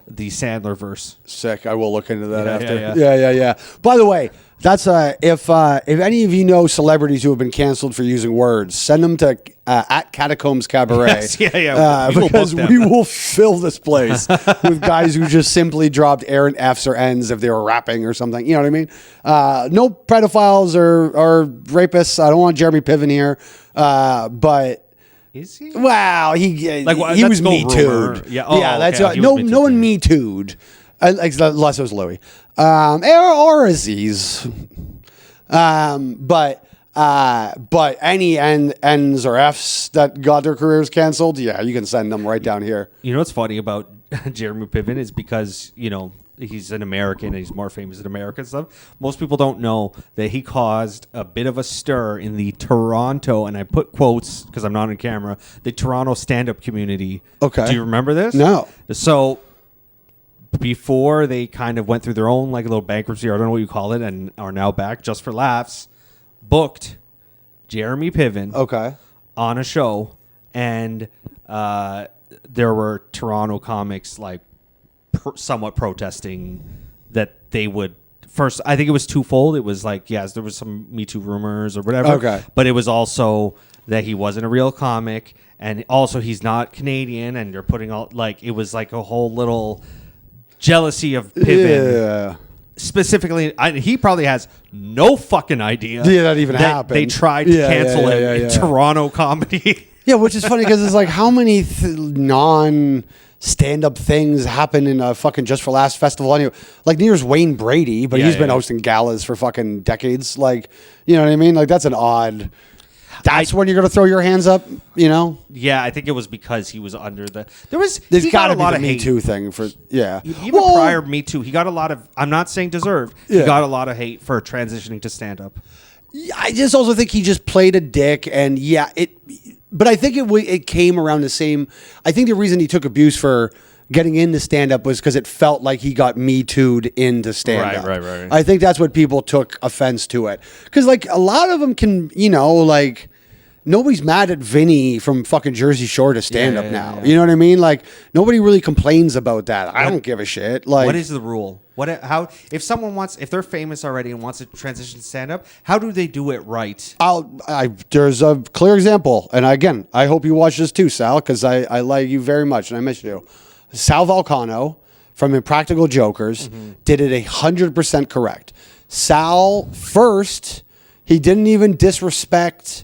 the Sandler verse. Sick. I will look into that after. Yeah. By the way, that's if any of you know celebrities who have been canceled for using words, send them to at Catacombs Cabaret. Yes, yeah. Because we will fill this place with guys who just simply dropped errant F's or N's if they were rapping or something. You know what I mean? No pedophiles or rapists. I don't want Jeremy Piven here, but. Is he? Wow, he was Me Too'd. Yeah, that's okay. no one Me Too'd. Unless it was Louis or Aziz. But any N's or F's that got their careers canceled, yeah, you can send them right down here. You know what's funny about Jeremy Piven is because he's an American and he's more famous in America and stuff. Most people don't know that he caused a bit of a stir in the Toronto, and I put quotes because I'm not on camera, the Toronto stand-up community. Okay. Do you remember this? No. So before they kind of went through their own like little bankruptcy, or I don't know what you call it, and are now back just for laughs, booked Jeremy Piven on a show, and there were Toronto comics like somewhat protesting that they would first. I think it was twofold. It was like, yes, there was some Me Too rumors or whatever, but it was also that he wasn't a real comic, and also he's not Canadian, and they're putting all like it was like a whole little jealousy of Piven. Yeah. Specifically, he probably has no fucking idea that even happened. They tried to cancel him in Toronto comedy. Yeah, which is funny because it's like how many non-stand-up things happen in a fucking Just for Laughs festival anyway. Like near's Wayne Brady, but he's been hosting galas for fucking decades. Like, you know what I mean? Like that's an odd. That's when you're going to throw your hands up, Yeah, I think it was because he was under the. There's got to be lot the of Me hate. Too thing for Even prior Me Too, he got a lot of. I'm not saying deserved. Yeah. He got a lot of hate for transitioning to stand up. I just also think he just played a dick, and but I think it came around the same. I think the reason he took abuse for getting into stand-up was because it felt like he got Me Too'd into stand-up. Right. I think that's what people took offense to it. Because, like, a lot of them can, like, nobody's mad at Vinny from fucking Jersey Shore to stand-up now. Yeah. You know what I mean? Like, nobody really complains about that. I don't give a shit. Like, what is the rule? If someone if they're famous already and wants to transition to stand-up, how do they do it right? There's a clear example. And again, I hope you watch this too, Sal, because I like you very much and I miss you. Sal Volcano from Impractical Jokers did it 100% correct. Sal, first, he didn't even disrespect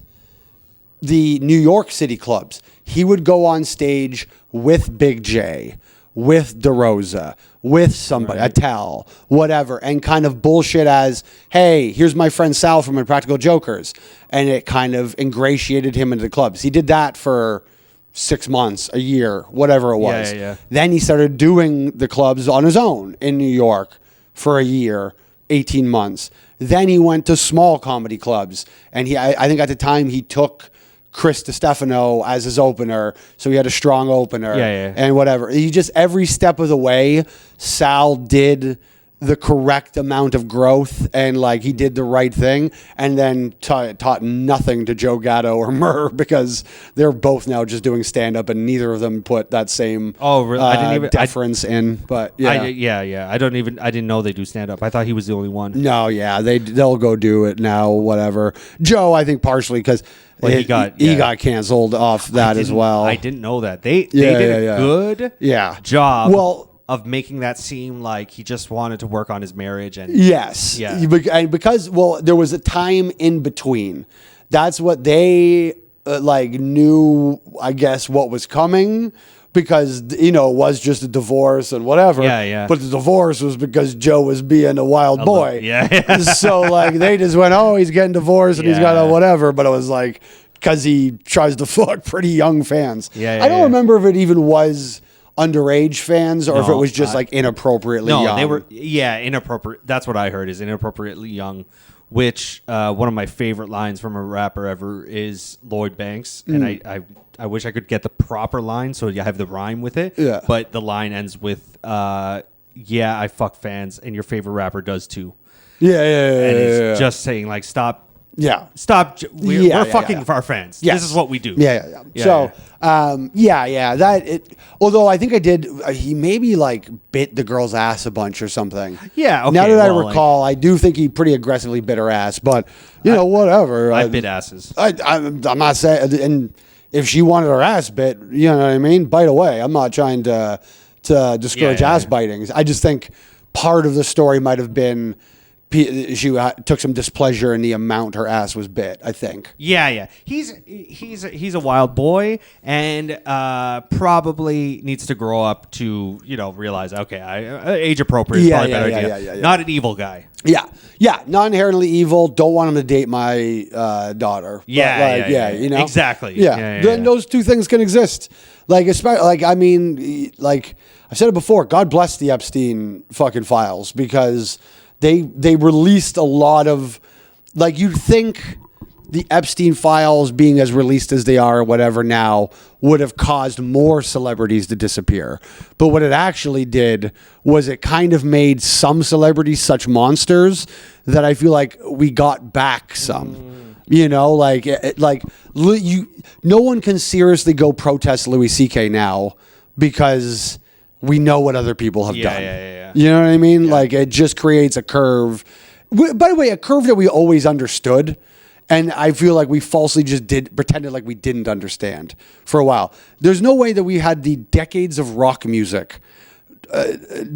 the New York City clubs. He would go on stage with Big J, with DeRosa, with somebody, Attell, whatever, and kind of bullshit as, hey, here's my friend Sal from Impractical Jokers. And it kind of ingratiated him into the clubs. He did that for 6 months, a year, whatever it was. Yeah. Then he started doing the clubs on his own in New York for a year, 18 months. Then he went to small comedy clubs. And I think at the time he took Chris DiStefano as his opener, so he had a strong opener and whatever. He just, every step of the way, Sal did the correct amount of growth and like he did the right thing, and then taught nothing to Joe Gatto or Murr because they're both now just doing stand-up and neither of them put that same really? I didn't even deference in. But I didn't know they do stand-up. I thought he was the only one. No, they'll go do it now, whatever. Joe, I think partially because he got canceled off that as well. I didn't know that. They did a good job of making that seem like he just wanted to work on his marriage. And yes. Yeah. Because there was a time in between. That's what they knew, I guess, what was coming. Because, it was just a divorce and whatever. Yeah. But the divorce was because Joe was being a wild boy. Yeah. So, they just went, oh, he's getting divorced and he's got a whatever. But it was because he tries to fuck pretty young fans. I don't remember if it even was underage fans or if it was just inappropriately young. They were, inappropriate. That's what I heard is inappropriately young. Which one of my favorite lines from a rapper ever is Lloyd Banks. And I wish I could get the proper line so you have the rhyme with it. Yeah. But the line ends with, I fuck fans and your favorite rapper does too. Yeah. And it's just saying stop Yeah. Stop. We're fucking yeah. our fans. Yes. This is what we do. Yeah. So, although I think I did, he maybe like bit the girl's ass a bunch or something. Yeah, okay, Now that I well, recall, I do think he pretty aggressively bit her ass, but whatever. I bit asses. I'm not saying, and if she wanted her ass bit, you know what I mean? Bite away. I'm not trying to discourage ass bitings. I just think part of the story might have been she took some displeasure in the amount her ass was bit, I think. Yeah. He's a wild boy and probably needs to grow up to, realize, okay, age appropriate is probably a better idea. Yeah. Not an evil guy. Yeah. Not inherently evil. Don't want him to date my daughter. Yeah. Exactly. Yeah. Then those two things can exist. Especially, I've said it before, God bless the Epstein fucking files, because they released a lot of, you'd think the Epstein files being as released as they are or whatever now would have caused more celebrities to disappear. But what it actually did was it kind of made some celebrities such monsters that I feel like we got back some. No one can seriously go protest Louis C.K. now because we know what other people have done. Yeah. You know what I mean? Yeah. It just creates a curve. By the way, a curve that we always understood. And I feel like we falsely just pretended like we didn't understand for a while. There's no way that we had the decades of rock music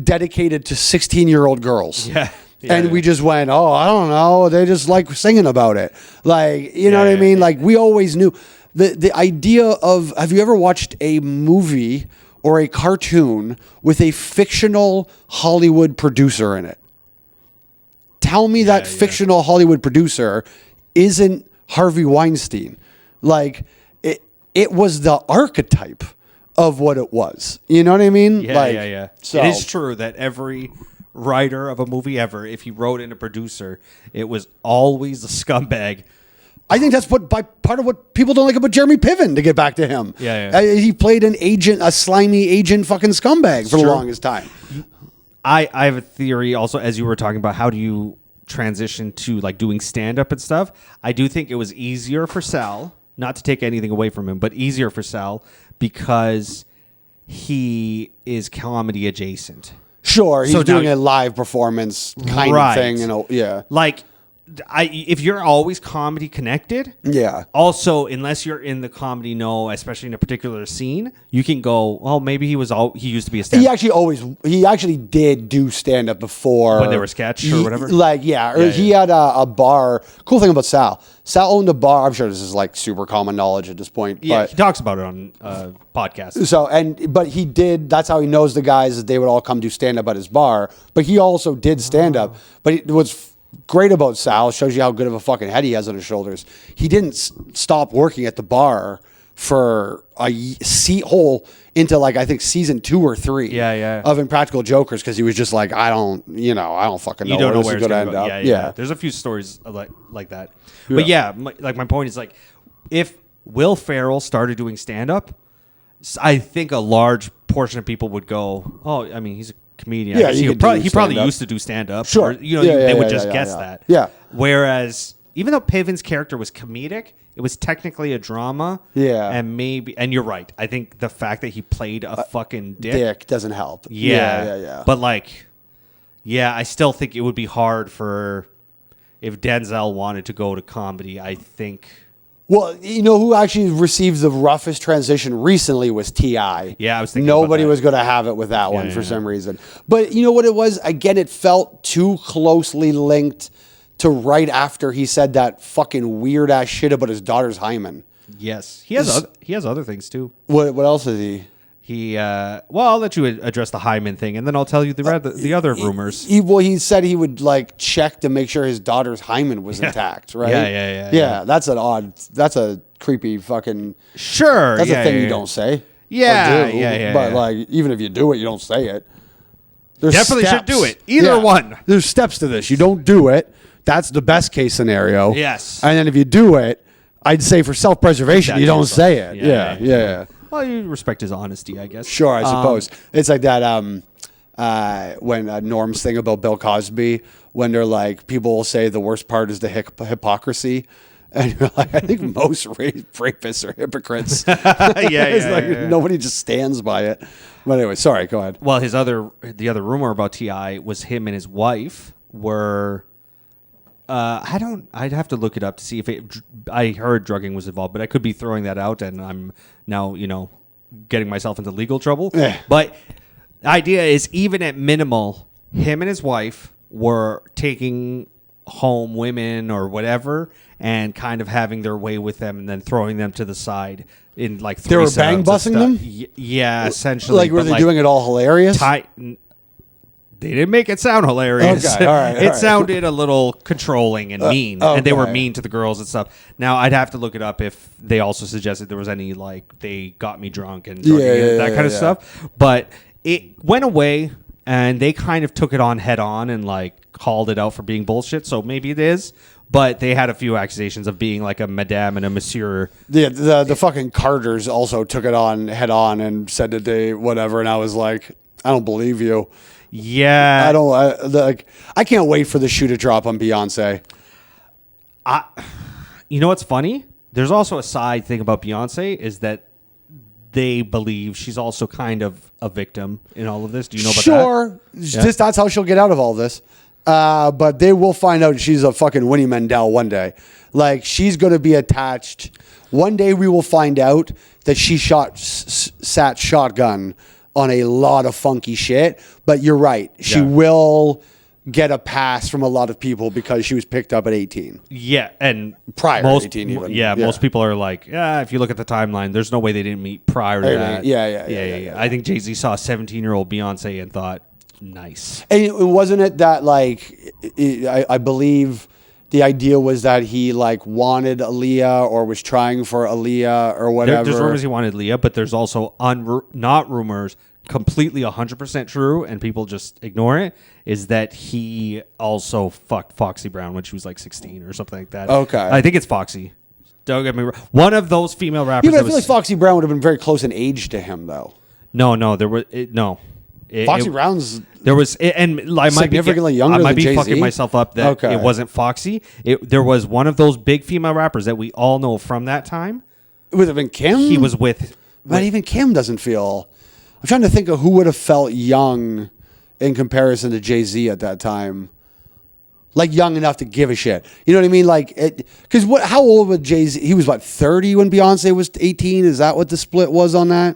dedicated to 16-year-old girls. Yeah. And we just went, I don't know. They just like singing about it. You know what I mean? We always knew. The idea of, have you ever watched a movie or a cartoon with a fictional Hollywood producer in it? Tell me that fictional Hollywood producer isn't Harvey Weinstein. It was the archetype of what it was. You know what I mean? Yeah. So, it is true that every writer of a movie ever, if he wrote in a producer, it was always a scumbag. I think that's part of what people don't like about Jeremy Piven, to get back to him. Yeah. He played an agent, a slimy agent fucking scumbag for the longest time. I have a theory also, as you were talking about, how do you transition to doing stand-up and stuff? I do think it was easier for Sal, not to take anything away from him, but easier for Sal because he is comedy adjacent. Sure, he's doing a live performance kind of thing. Yeah. If you're always comedy connected, also, unless you're in the comedy especially in a particular scene, you can go, maybe he used to be a stand-up. He actually did do stand-up before. When they were sketch or whatever? He had a bar. Cool thing about Sal owned a bar. I'm sure this is super common knowledge at this point. Yeah, but he talks about it on podcasts. But he did, that's how he knows the guys, that they would all come do stand-up at his bar. But he also did stand-up. But it was great about Sal, shows you how good of a fucking head he has on his shoulders. He didn't stop working at the bar for a whole into I think season 2 or 3 of Impractical Jokers, because he was just I don't fucking know where this is going to end up. Yeah. There's a few stories like that. But my point is if Will Ferrell started doing stand-up, I think a large portion of people would go, he's a comedian. Yeah, he probably used to do stand-up. Sure. Or, they would just guess that. Yeah. Whereas, even though Piven's character was comedic, it was technically a drama. Yeah. And you're right. I think the fact that he played a fucking dick doesn't help. Yeah. But I still think it would be hard if Denzel wanted to go to comedy, I think. Well, who actually received the roughest transition recently was T.I. Yeah, I was thinking nobody was going to have it with that one for some reason. But you know what it was? Again, it felt too closely linked to right after he said that fucking weird ass shit about his daughter's hymen. Yes, he has other things too. What else is he? I'll let you address the hymen thing, and then I'll tell you the other rumors. He said he would check to make sure his daughter's hymen was intact, right? Yeah. That's a creepy fucking. Sure. That's a thing you don't say. Yeah. But even if you do it, you don't say it. There's definitely steps. Should do it. Either one. There's steps to this. You don't do it. That's the best case scenario. Yes. And then if you do it, I'd say for self-preservation, you don't say it. Yeah. Well, you respect his honesty, I guess. Sure, I suppose. It's like that when Norm's thing about Bill Cosby, when they're like, people will say the worst part is the hypocrisy. And you're like, I think most rapists are hypocrites. Nobody just stands by it. But anyway, sorry, go ahead. Well, the other rumor about T.I. was him and his wife were, I'd have to look it up to see if I heard drugging was involved, but I could be throwing that out and I'm now, getting myself into legal trouble. But the idea is, even at minimal, him and his wife were taking home women or whatever and kind of having their way with them and then throwing them to the side in like three. They were bang bussing them? Yeah, essentially. Like, were they doing it all hilarious? They didn't make it sound hilarious. Okay, all right. It sounded a little controlling and mean, and they were mean to the girls and stuff. Now, I'd have to look it up if they also suggested there was any, like, they got me drunk and that kind of stuff. But it went away, and they kind of took it on head on and, like, called it out for being bullshit. So maybe it is. But they had a few accusations of being like a madame and a monsieur. Yeah, the fucking Carters also took it on head on and said that they whatever, and I was like, I don't believe you. Yeah, I can't wait for the shoe to drop on Beyonce. You know what's funny? There's also a side thing about Beyonce is that they believe she's also kind of a victim in all of this. Do you know about that? Sure, that's how she'll get out of all this. But they will find out she's a fucking Winnie Mandel one day. Like, she's going to be attached. One day we will find out that she sat shotgun on a lot of funky shit. But you're right. She will get a pass from a lot of people because she was picked up at 18. Yeah, and prior to 18 even. Yeah, most people are like, if you look at the timeline, there's no way they didn't meet prior to that. Yeah. I think Jay-Z saw a 17-year-old Beyonce and thought, nice. And wasn't it that, like, I believe the idea was that he, like, wanted Aaliyah or was trying for Aaliyah or whatever. There's rumors he wanted Aaliyah, but there's also not rumors, completely 100% true, and people just ignore it, is that he also fucked Foxy Brown when she was like 16 or something like that. Okay. I think it's Foxy. Don't get me wrong. One of those female rappers. Yeah, but I feel like Foxy Brown would have been very close in age to him, though. No, there was no. Foxy Brown's there was, and I might significantly younger than I might be Jay-Z. fucking myself up that it wasn't Foxy. There was one of those big female rappers that we all know from that time. It would have been Kim. He was with. But even Kim doesn't feel. I'm trying to think of who would have felt young in comparison to Jay-Z at that time. Like, young enough to give a shit. You know what I mean? Like, because how old was Jay-Z? He was, 30 when Beyonce was 18? Is that what the split was on that?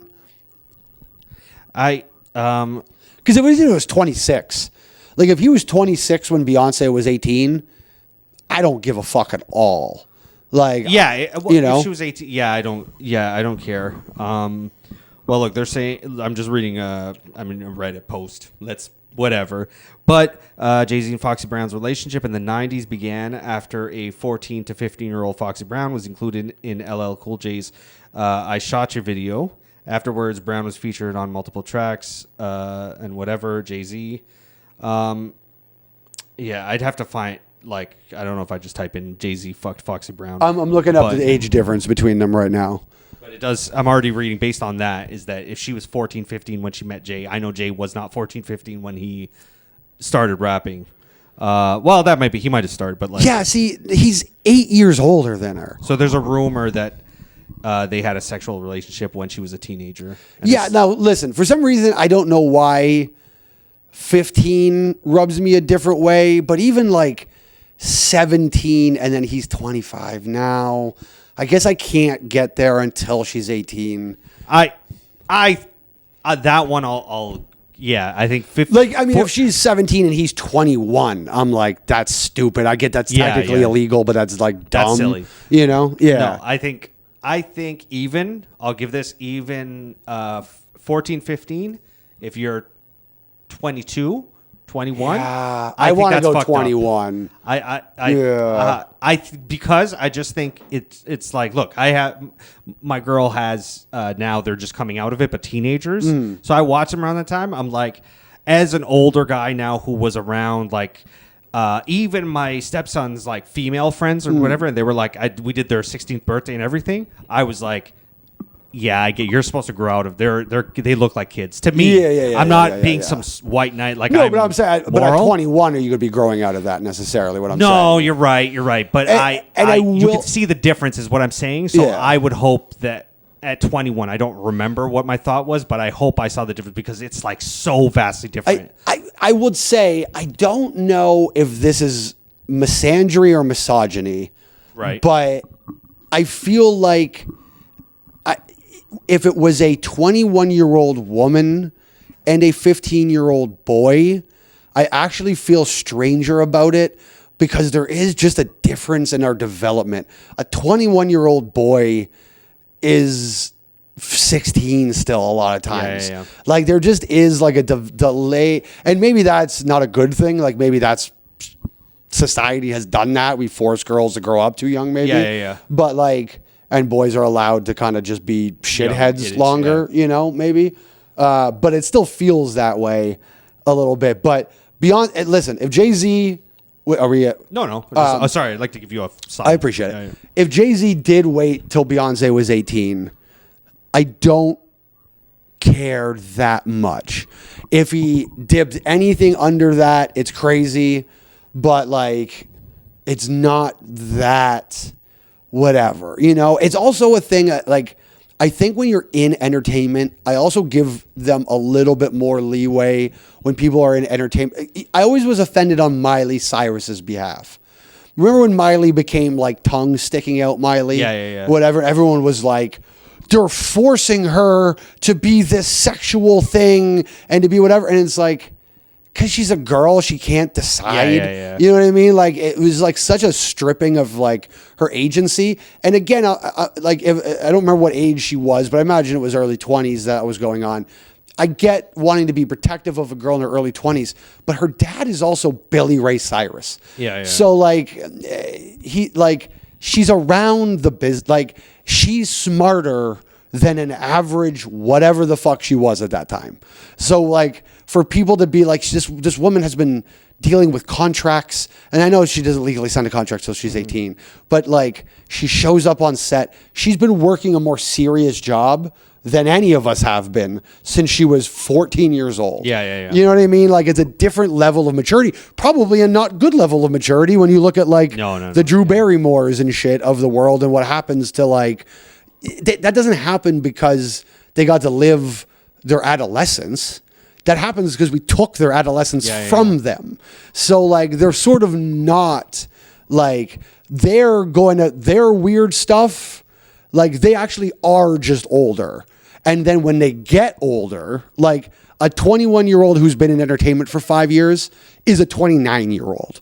Because it was 26. Like, if he was 26 when Beyonce was 18, I don't give a fuck at all. Like, if she was 18, I don't care. Well, look, they're saying, I'm just reading a Reddit post. Whatever. But Jay-Z and Foxy Brown's relationship in the 90s began after a 14 to 15-year-old Foxy Brown was included in LL Cool J's I Shot You video. Afterwards, Brown was featured on multiple tracks and whatever, Jay-Z. I'd have to find, I don't know if I just type in Jay-Z fucked Foxy Brown. I'm looking up the age difference between them right now. But it does, I'm already reading based on that, is that if she was 14, 15 when she met Jay, I know Jay was not 14, 15 when he started rapping. That might be, he might have started, but yeah, see, he's 8 years older than her. So there's a rumor that they had a sexual relationship when she was a teenager. Now listen, for some reason, I don't know why 15 rubs me a different way, but even 17 and then he's 25 now. I guess I can't get there until she's 18. That one I think 15. If she's 17 and he's 21, I'm like, that's stupid. I get that's technically illegal, but that's dumb. That's silly. You know? Yeah. No, I think even, I'll give this even 14, 15, if you're 22, 21. Yeah, I want to go 21. Because I just think it's look, my girl has now they're just coming out of it, but teenagers. So I watch them around that time. I'm like, as an older guy now who was around even my stepson's female friends or whatever, and they were we did their 16th birthday and everything. I was like, yeah, I get you're supposed to grow out of they look like kids to me. I'm not being some white knight like no, but I'm saying, but at moral. 21, are you going to be growing out of that necessarily? What I'm saying? No, you're right. But you can see the difference is what I'm saying. So I would hope that at 21, I don't remember what my thought was, but I hope I saw the difference because it's like so vastly different. I would say I don't know if this is misandry or misogyny, right? But I feel like if it was a 21-year-old woman and a 15-year-old boy, I actually feel stranger about it because there is just a difference in our development. A 21-year-old boy is 16 still a lot of times. Like there just is like a delay, and maybe that's not a good thing. Like maybe that's society has done that. We force girls to grow up too young, maybe. But like, and boys are allowed to kind of just be shitheads longer, you know, maybe. But it still feels that way a little bit. But beyond, listen, if Jay-Z, are we? No. Sorry, I'd like to give you a sign. I appreciate it. If Jay-Z did wait till Beyonce was 18, I don't care that much. If he dipped anything under that, it's crazy. But like, it's not that whatever, you know. It's also a thing like I think when you're in entertainment, I also give them a little bit more leeway when people are in entertainment. I always was offended on Miley Cyrus's behalf. Remember when Miley became like tongue sticking out Miley? Whatever. Everyone was like, they're forcing her to be this sexual thing and to be whatever. And it's like, because she's a girl, she can't decide. You know what I mean? Like it was like such a stripping of like her agency. And again, I don't remember what age she was, but I imagine it was early 20s that was going on. I get wanting to be protective of a girl in her early 20s, but her dad is also Billy Ray Cyrus. So like she's around the biz. Like she's smarter than an average whatever the fuck she was at that time. So like for people to be like, this woman has been dealing with contracts, and I know she doesn't legally sign a contract till she's 18, but like she shows up on set. She's been working a more serious job than any of us have been since she was 14 years old. You know what I mean? Like it's a different level of maturity, probably a not good level of maturity when you look at like the Drew Barrymores and shit of the world and what happens to like, that doesn't happen because they got to live their adolescence. That happens because we took their adolescence from them. So like they're sort of not like they're going to their weird stuff. Like they actually are just older. And then when they get older, like a 21-year-old who's been in entertainment for 5 years is a 29-year-old.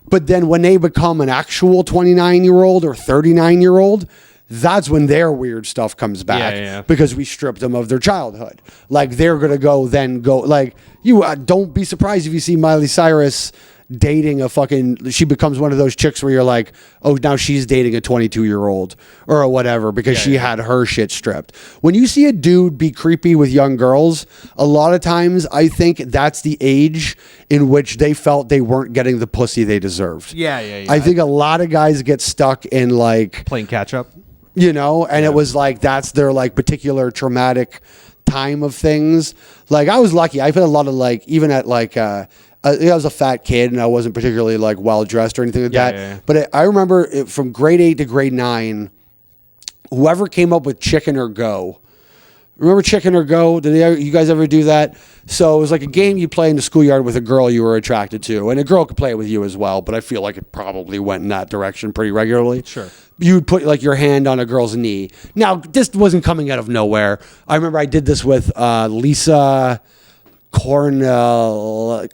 But then when they become an actual 29-year-old or 39-year-old, that's when their weird stuff comes back because we stripped them of their childhood. Like they're going to go like you don't be surprised if you see Miley Cyrus dating she becomes one of those chicks where you're like, oh, now she's dating a 22-year-old or whatever because she had her shit stripped. When you see a dude be creepy with young girls, a lot of times I think that's the age in which they felt they weren't getting the pussy they deserved. I think a lot of guys get stuck in like playing catch up. You know, and it was like that's their like particular traumatic time of things. Like I was lucky. I put a lot of like even at like I was a fat kid and I wasn't particularly like well dressed or anything like that. But I remember from grade 8 to grade 9, whoever came up with Chicken or Go. Remember Chicken or Go? Did you guys ever do that? So it was like a game you play in the schoolyard with a girl you were attracted to, and a girl could play it with you as well. But I feel like it probably went in that direction pretty regularly. Sure. You would put like your hand on a girl's knee. Now this wasn't coming out of nowhere. I remember I did this with Lisa Cornell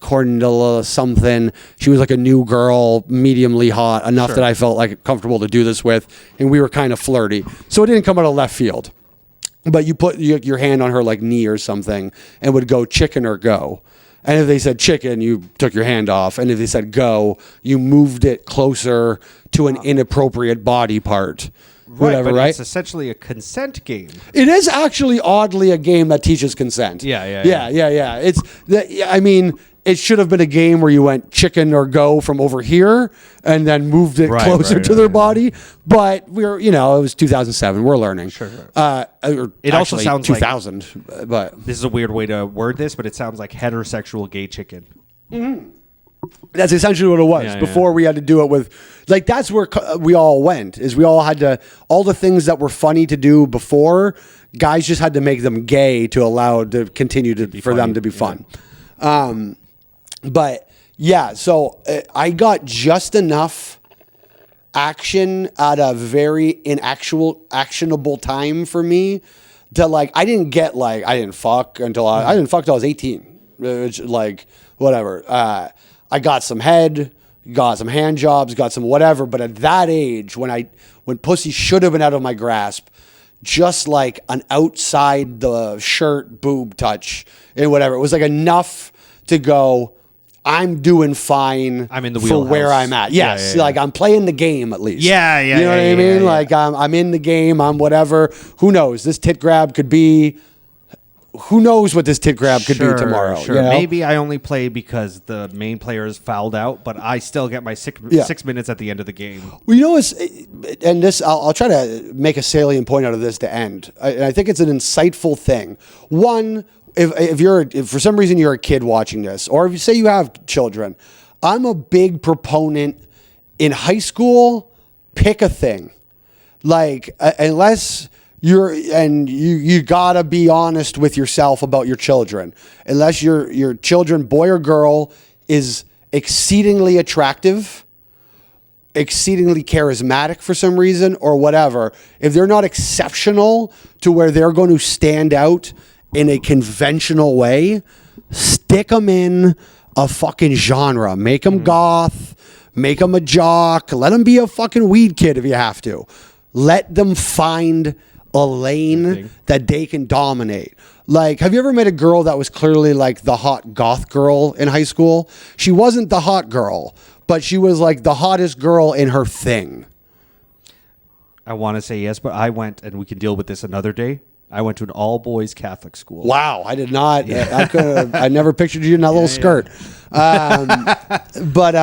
something. She was like a new girl, mediumly hot, enough that I felt like comfortable to do this with, and we were kind of flirty. So it didn't come out of left field. But you put your hand on her like knee or something and would go chicken or go. And if they said chicken, you took your hand off. And if they said go, you moved it closer to an inappropriate body part. Whatever, but right? It's essentially a consent game. It is actually oddly a game that teaches consent. Yeah. It's I mean, it should have been a game where you went chicken or go from over here and then moved it closer to their body. But we're, it was 2007. We're learning. Sure. It also sounds 2000, but this is a weird way to word this, but it sounds like heterosexual gay chicken. that's essentially what it was before we had to do it with, like, that's where we all went, is we all had to, all the things that were funny to do before, guys just had to make them gay to allow to continue to for them to be fun. But yeah, so I got just enough action at a very actionable time for me to, like, I didn't fuck until I didn't fuck till I was 18. Which, like, whatever. I got some head, got some hand jobs, got some whatever. But at that age, when pussy should have been out of my grasp, just like an outside the shirt boob touch and whatever, it was like enough to go, I'm doing fine. I'm in the for wheelhouse. where I'm at. Yes, like I'm playing the game at least. You know what I mean? Like I'm in the game. I'm whatever. Who knows? This tit grab could be. Who knows what this tit grab could be tomorrow? Sure. You know? Maybe I only play because the main player is fouled out, but I still get my 6 minutes at the end of the game. Well, and this I'll try to make a salient point out of this to end. I think it's an insightful thing. One. If for some reason you're a kid watching this, or if you say you have children, I'm a big proponent in high school, pick a thing. Like, unless you gotta be honest with yourself about your children. Unless your children, boy or girl, is exceedingly attractive, exceedingly charismatic for some reason, or whatever, if they're not exceptional to where they're going to stand out in a conventional way, stick them in a fucking genre. Make them goth, make them a jock, let them be a fucking weed kid if you have to. Let them find a lane that they can dominate. Like, have you ever met a girl that was clearly like the hot goth girl in high school? She wasn't the hot girl, but she was like the hottest girl in her thing. I want to say yes, but I went, and we can deal with this another day. I went to an all-boys Catholic school. Wow, I did not. I never pictured you in that little skirt. But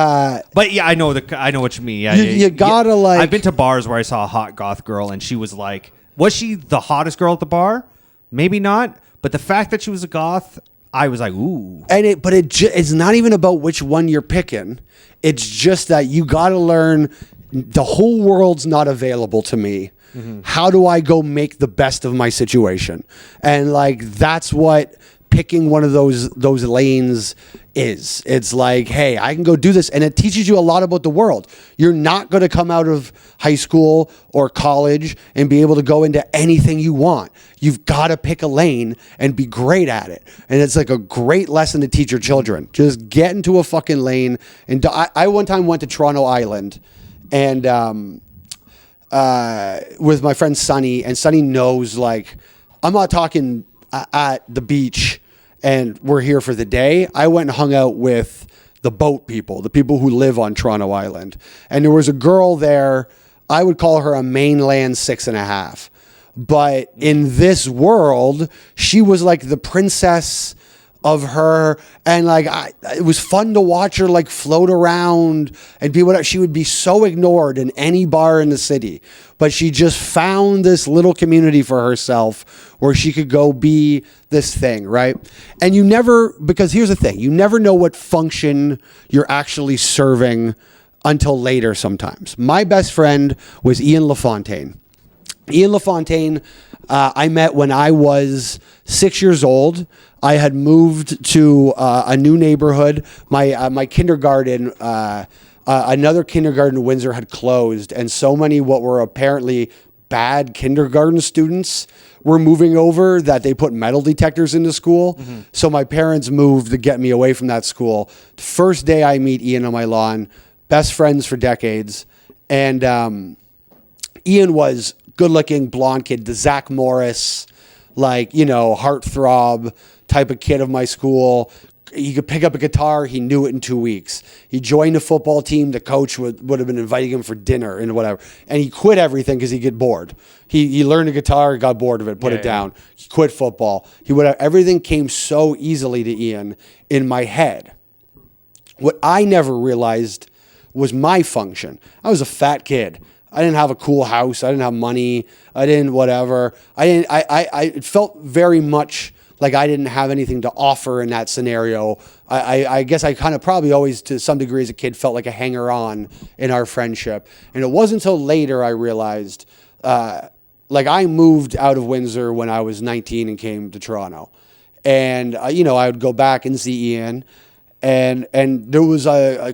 yeah, I know what you mean. Yeah, you gotta like. I've been to bars where I saw a hot goth girl, and she was like, was she the hottest girl at the bar? Maybe not. But the fact that she was a goth, I was like, ooh. And it's not even about which one you're picking. It's just that you gotta learn. The whole world's not available to me. Mm-hmm. How do I go make the best of my situation? And like, that's what picking one of those lanes is. It's like, hey, I can go do this. And it teaches you a lot about the world. You're not going to come out of high school or college and be able to go into anything you want. You've got to pick a lane and be great at it. And it's like a great lesson to teach your children. Just get into a fucking lane. And I one time went to Toronto Island and, with my friend Sonny, and Sonny knows, like, I'm not talking at the beach and we're here for the day. I went and hung out with the boat people, the people who live on Toronto Island. And there was a girl there, I would call her a mainland 6.5. But in this world, she was like the princess of her, and like it was fun to watch her like float around and be whatever. She would be so ignored in any bar in the city, but she just found this little community for herself where she could go be this thing, right? And because here's the thing, you never know what function you're actually serving until later sometimes. My best friend was Ian LaFontaine. Ian LaFontaine, I met when I was 6 years old. I had moved to a new neighborhood. My kindergarten, another kindergarten in Windsor had closed, and so many what were apparently bad kindergarten students were moving over that they put metal detectors into school. Mm-hmm. So my parents moved to get me away from that school. The first day I meet Ian on my lawn, best friends for decades, and Ian was good-looking blonde kid, the Zach Morris, like, heartthrob type of kid of my school. He could pick up a guitar. He knew it in 2 weeks. He joined a football team. The coach would have been inviting him for dinner and whatever. And he quit everything because he'd get bored. He learned a guitar, got bored of it, put it down. He quit football. Everything came so easily to Ian in my head. What I never realized was my function. I was a fat kid. I didn't have a cool house. I didn't have money. I didn't whatever. It felt very much like I didn't have anything to offer in that scenario. I guess I kind of probably always, to some degree as a kid, felt like a hanger-on in our friendship. And it wasn't until later I realized, like I moved out of Windsor when I was 19 and came to Toronto. And, I would go back and see Ian. And there was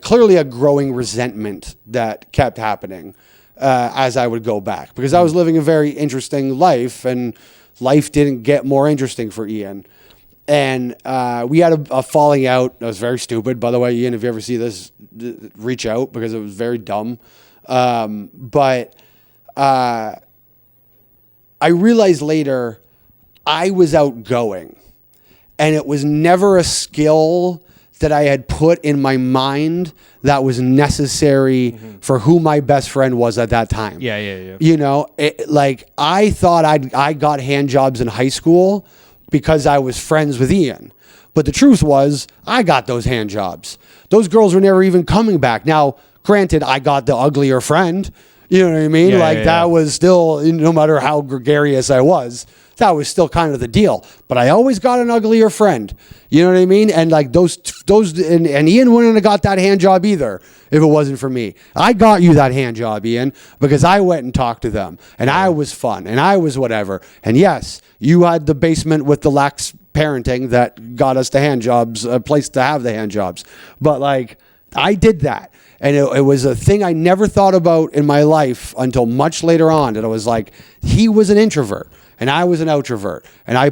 clearly a growing resentment that kept happening as I would go back, because I was living a very interesting life, and life didn't get more interesting for Ian. And we had a falling out. That was very stupid, by the way. Ian, if you ever see this, reach out, because it was very dumb. But I realized later I was outgoing, and it was never a skill that I had put in my mind that was necessary for who my best friend was at that time. Yeah. Like I thought I got hand jobs in high school because I was friends with Ian. But the truth was, I got those hand jobs. Those girls were never even coming back. Now, granted, I got the uglier friend. You know what I mean? That was still, no matter how gregarious I was, that was still kind of the deal. But I always got an uglier friend. You know what I mean? And like those, and Ian wouldn't have got that hand job either if it wasn't for me. I got you that hand job, Ian, because I went and talked to them, and I was fun, and I was whatever. And yes, you had the basement with the lax parenting that got us the hand jobs, a place to have the hand jobs. But like, I did that. And it was a thing I never thought about in my life until much later on. And it was like, he was an introvert and I was an outrovert. And I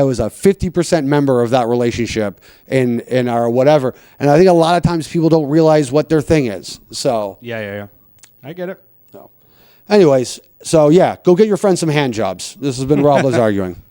was a 50% member of that relationship in our whatever. And I think a lot of times people don't realize what their thing is. So Yeah. I get it. So anyways, so yeah, go get your friend some hand jobs. This has been Rob Arguing.